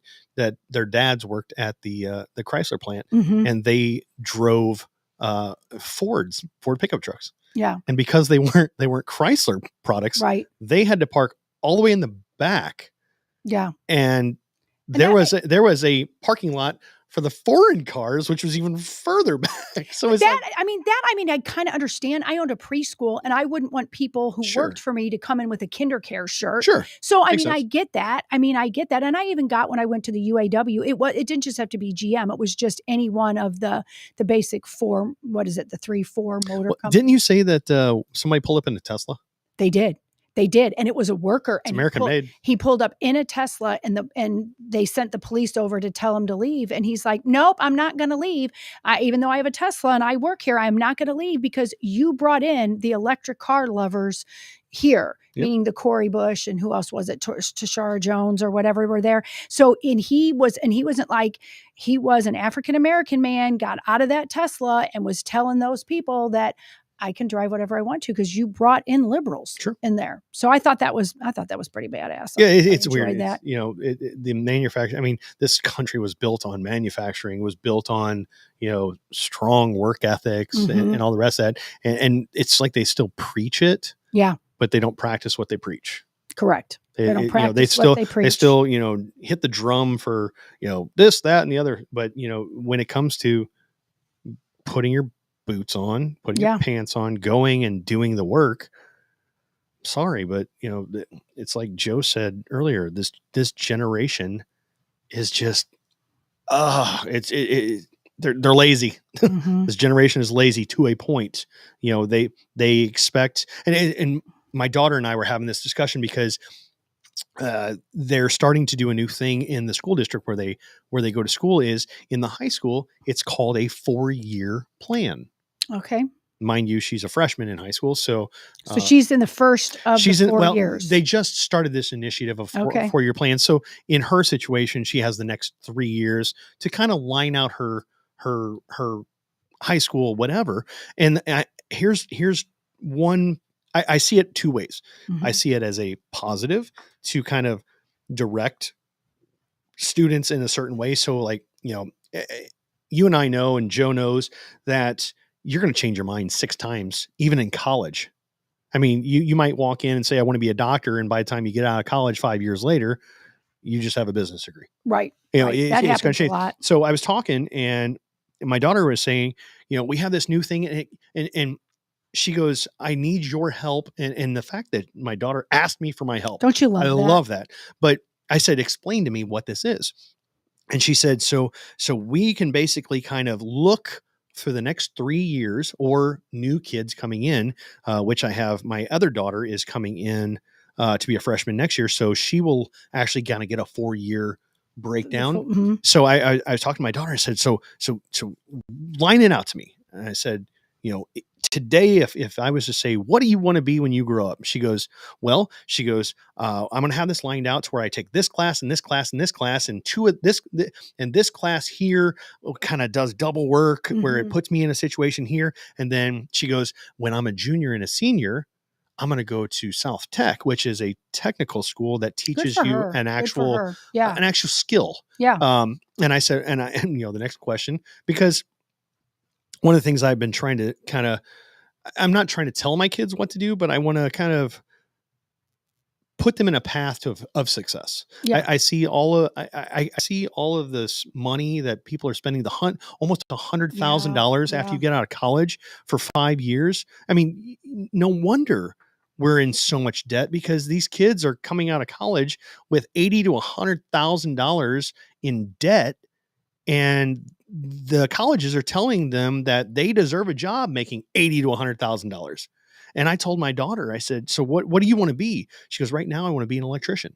their dads worked at the Chrysler plant, and they drove Ford pickup trucks. Yeah. And because they weren't Chrysler products, right, they had to park all the way in the back. Yeah. And there was a parking lot for the foreign cars, which was even further back. So it's I kind of understand. I owned a preschool, and I wouldn't want people who worked for me to come in with a KinderCare shirt. Sure. So I get that. I get that. And I even got, when I went to the UAW, it didn't just have to be GM. It was just any one of the basic four. What is it? The 3-4 motor company. Didn't you say that somebody pulled up in a Tesla? They did. They did, and it was a worker. It's American made. He pulled up in a Tesla, and they sent the police over to tell him to leave. And he's like, "Nope, I'm not going to leave. Even though I have a Tesla and I work here, I'm not going to leave because you brought in the electric car lovers here." Yep. Meaning the Corey Bush and who else was it? Tashara Jones or whatever were there. So, he was an African American man, got out of that Tesla and was telling those people that I can drive whatever I want to because you brought in liberals in there. So I thought that was pretty badass. Yeah, I it's enjoyed weird. that. The manufacturing. I mean, this country was built on manufacturing. Was built on strong work ethics and all the rest of that. And it's like they still preach it. Yeah, but they don't practice what they preach. Correct. They don't practice they what they preach. They still hit the drum for this, that, and the other. But when it comes to putting your boots on, putting your pants on, going and doing the work. Sorry, but it's like Joe said earlier. This generation is just they're lazy. This generation is lazy to a point. They expect and my daughter and I were having this discussion because they're starting to do a new thing in the school district where they go to school. Is in the high school, it's called a 4-year plan. Okay. Mind you, she's a freshman in high school, so she's in the first of the 4 years. They just started this initiative of 4-year plan. So in her situation, she has the next 3 years to kind of line out her high school, whatever. And here's one. I see it two ways. I see it as a positive to kind of direct students in a certain way. So like, you and I know, and Joe knows that you're going to change your mind 6 times, even in college. I mean, you might walk in and say, I want to be a doctor. And by the time you get out of college 5 years later, you just have a business degree. Right. That happens going to change a lot. So I was talking and my daughter was saying, we have this new thing and she goes, I need your help. And the fact that my daughter asked me for my help. Don't you love that? I love that. But I said, explain to me what this is. And she said, so we can basically kind of look for the next 3 years or new kids coming in, which I have, my other daughter is coming in to be a freshman next year. So she will actually kind of get a 4-year breakdown. So I was talking to my daughter. I said, so line it out to me. And I said, today, if I was to say, what do you want to be when you grow up? She goes, I'm going to have this lined out to where I take this class and this class and this class and this class here kind of does double work where it puts me in a situation here. And then she goes, when I'm a junior and a senior, I'm going to go to South Tech, which is a technical school that teaches you an actual skill. Yeah. And I said, and the next question, because one of the things I've been trying to I'm not trying to tell my kids what to do, but I want to kind of put them in a path of success. Yeah. I see all of this money that people are spending, almost $100,000 after you get out of college for 5 years. I mean, no wonder we're in so much debt because these kids are coming out of college with $80,000 to $100,000 in debt. And the colleges are telling them that they deserve a job making $80,000 to $100,000. And I told my daughter, I said, so what do you want to be? She goes, right now I want to be an electrician.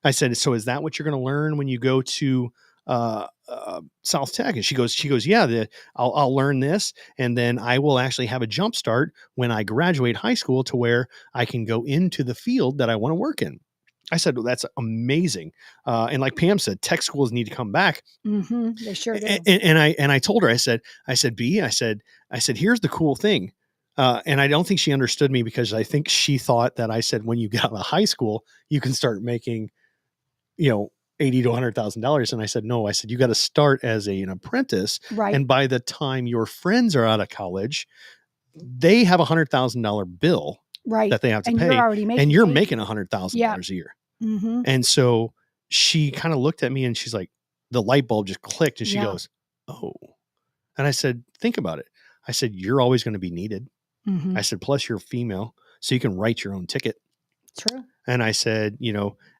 I said, so is that what you're going to learn when you go to South Tech? And she goes, yeah, I'll learn this. And then I will actually have a jump start when I graduate high school to where I can go into the field that I want to work in. I said, well, that's amazing. And like Pam said, tech schools need to come back. They sure do. And I told her, I said, here's the cool thing. And I don't think she understood me because I think she thought that I said, when you get out of high school, you can start making, $80,000 to $100,000. And I said, no, you got to start as an apprentice. Right. And by the time your friends are out of college, they have $100,000 bill. Right. That they have to and pay. You're already making you're making $100,000 a year. And so she kind of looked at me and she's like, the light bulb just clicked and she goes, oh. And I said, think about it. I said, you're always going to be needed. I said, plus you're female, so you can write your own ticket. True. And I said,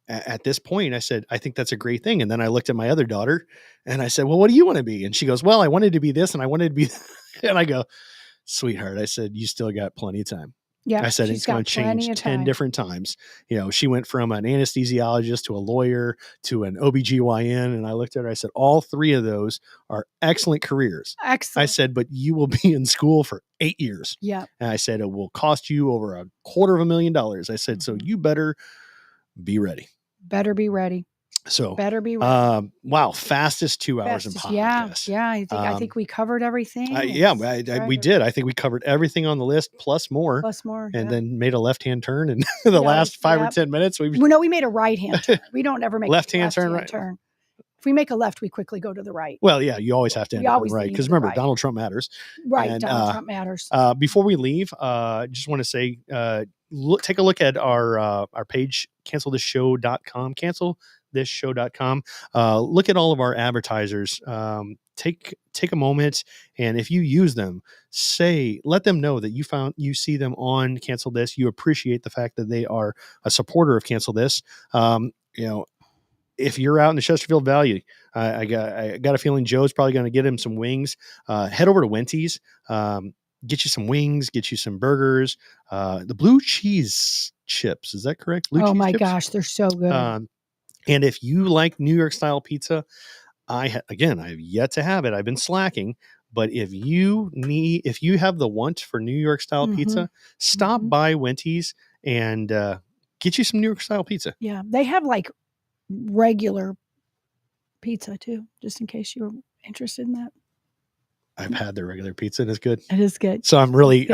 at this point, I said, I think that's a great thing. And then I looked at my other daughter and I said, well, what do you want to be? And she goes, well, I wanted to be this and I wanted to be and I go, sweetheart, I said, you still got plenty of time. Yeah, I said, it's going to change 10 different times. She went from an anesthesiologist to a lawyer to an OBGYN. And I looked at her, I said, all 3 of those are excellent careers. Excellent. I said, but you will be in school for 8 years. Yeah. And I said, it will cost you over $250,000. I said, so you better be ready. Better be ready. So better be ready. wow, fastest 2 hours in podcast. Yeah. I think we covered everything. We did. I think we covered everything on the list plus more. And then made a left-hand turn in the last 5 or 10 minutes. We made a right-hand turn. We don't ever make left-hand turn. If we make a left, we quickly go to the right. Well, yeah, you always have to end up on the right because remember, Donald Trump matters. Right, and, Donald Trump matters. Before we leave, just want to say, take a look at our page, cancelthisshow.com. Cancelthisshow.com. Look at all of our advertisers. Take a moment, and if you use them, let them know that you see them on Cancel This. You appreciate the fact that they are a supporter of Cancel This. If you're out in the Chesterfield Valley, I got a feeling Joe's probably going to get him some wings. Head over to Wenty's, get you some wings, get you some burgers, the blue cheese chips. Is that correct? Oh my gosh, they're so good. And if you like New York style pizza, I've yet to have it. I've been slacking, but if you have the want for New York style pizza, stop by Wenty's and get you some New York style pizza. Yeah, they have like regular pizza too, just in case you're interested in that. I've had their regular pizza and it's good. It is good. So I'm really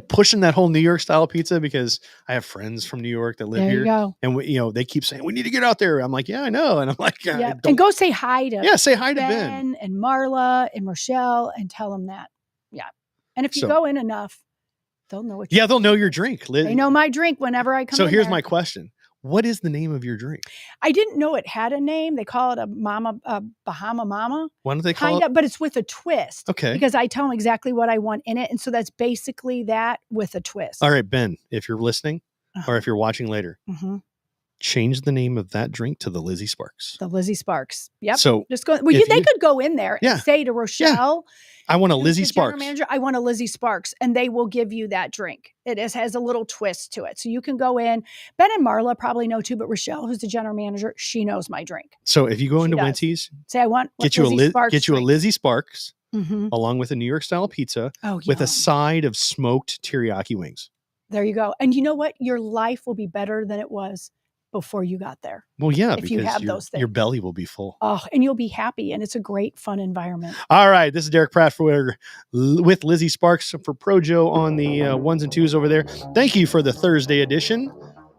pushing that whole New York style pizza because I have friends from New York that live here. Go. And they keep saying we need to get out there. I'm like, yeah, I know. And I'm like, yeah. And go say hi to say hi to Ben and Marla and Rochelle and tell them that. Yeah. And if you go in enough, they'll know what they'll know your drink. They know my drink whenever I come So in here's there. my question. What is the name of your drink? I didn't know it had a name. They call it a Bahama Mama. Why don't they call it? But it's with a twist. Okay. Because I tell them exactly what I want in it. And so that's basically that with a twist. All right, Ben, if you're listening or if you're watching later, change the name of that drink to the Lizzie Sparks. The Lizzie Sparks. Yep. So just go. Well, they could go in there and say to Rochelle, I want a Lizzie Sparks. Manager, I want a Lizzie Sparks, and they will give you that drink. It has a little twist to it, so you can go in. Ben and Marla probably know too, but Rochelle, who's the general manager, she knows my drink. So if you go into Wenty's, say I want get you a Lizzie Sparks along with a New York style pizza with a side of smoked teriyaki wings. There you go. And you know what? Your life will be better than it was before you got there. Well, yeah, if you have those things, your belly will be full. Oh, and you'll be happy, and it's a great, fun environment. All right, this is Derek Pratt with Lizzie Sparks for Pro-Joe on the ones and twos over there. Thank you for the Thursday edition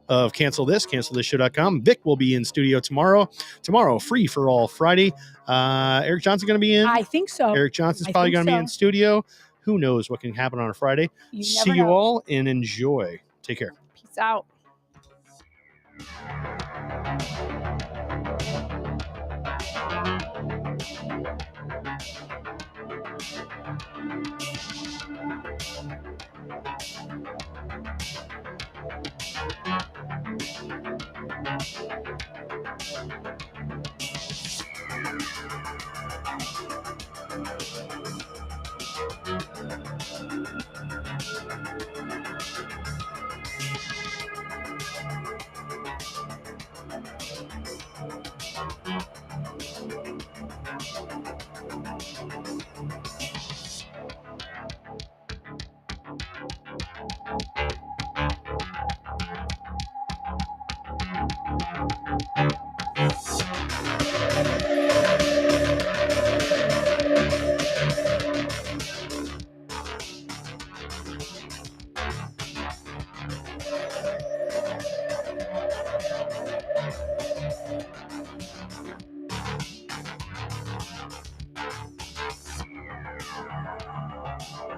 of cancelthisshow.com. Vic will be in studio tomorrow. Tomorrow, free for all Friday. Eric Johnson going to be in? I think so. Eric Johnson's probably going to be in studio. Who knows what can happen on a Friday? See you all and enjoy. Take care. Peace out.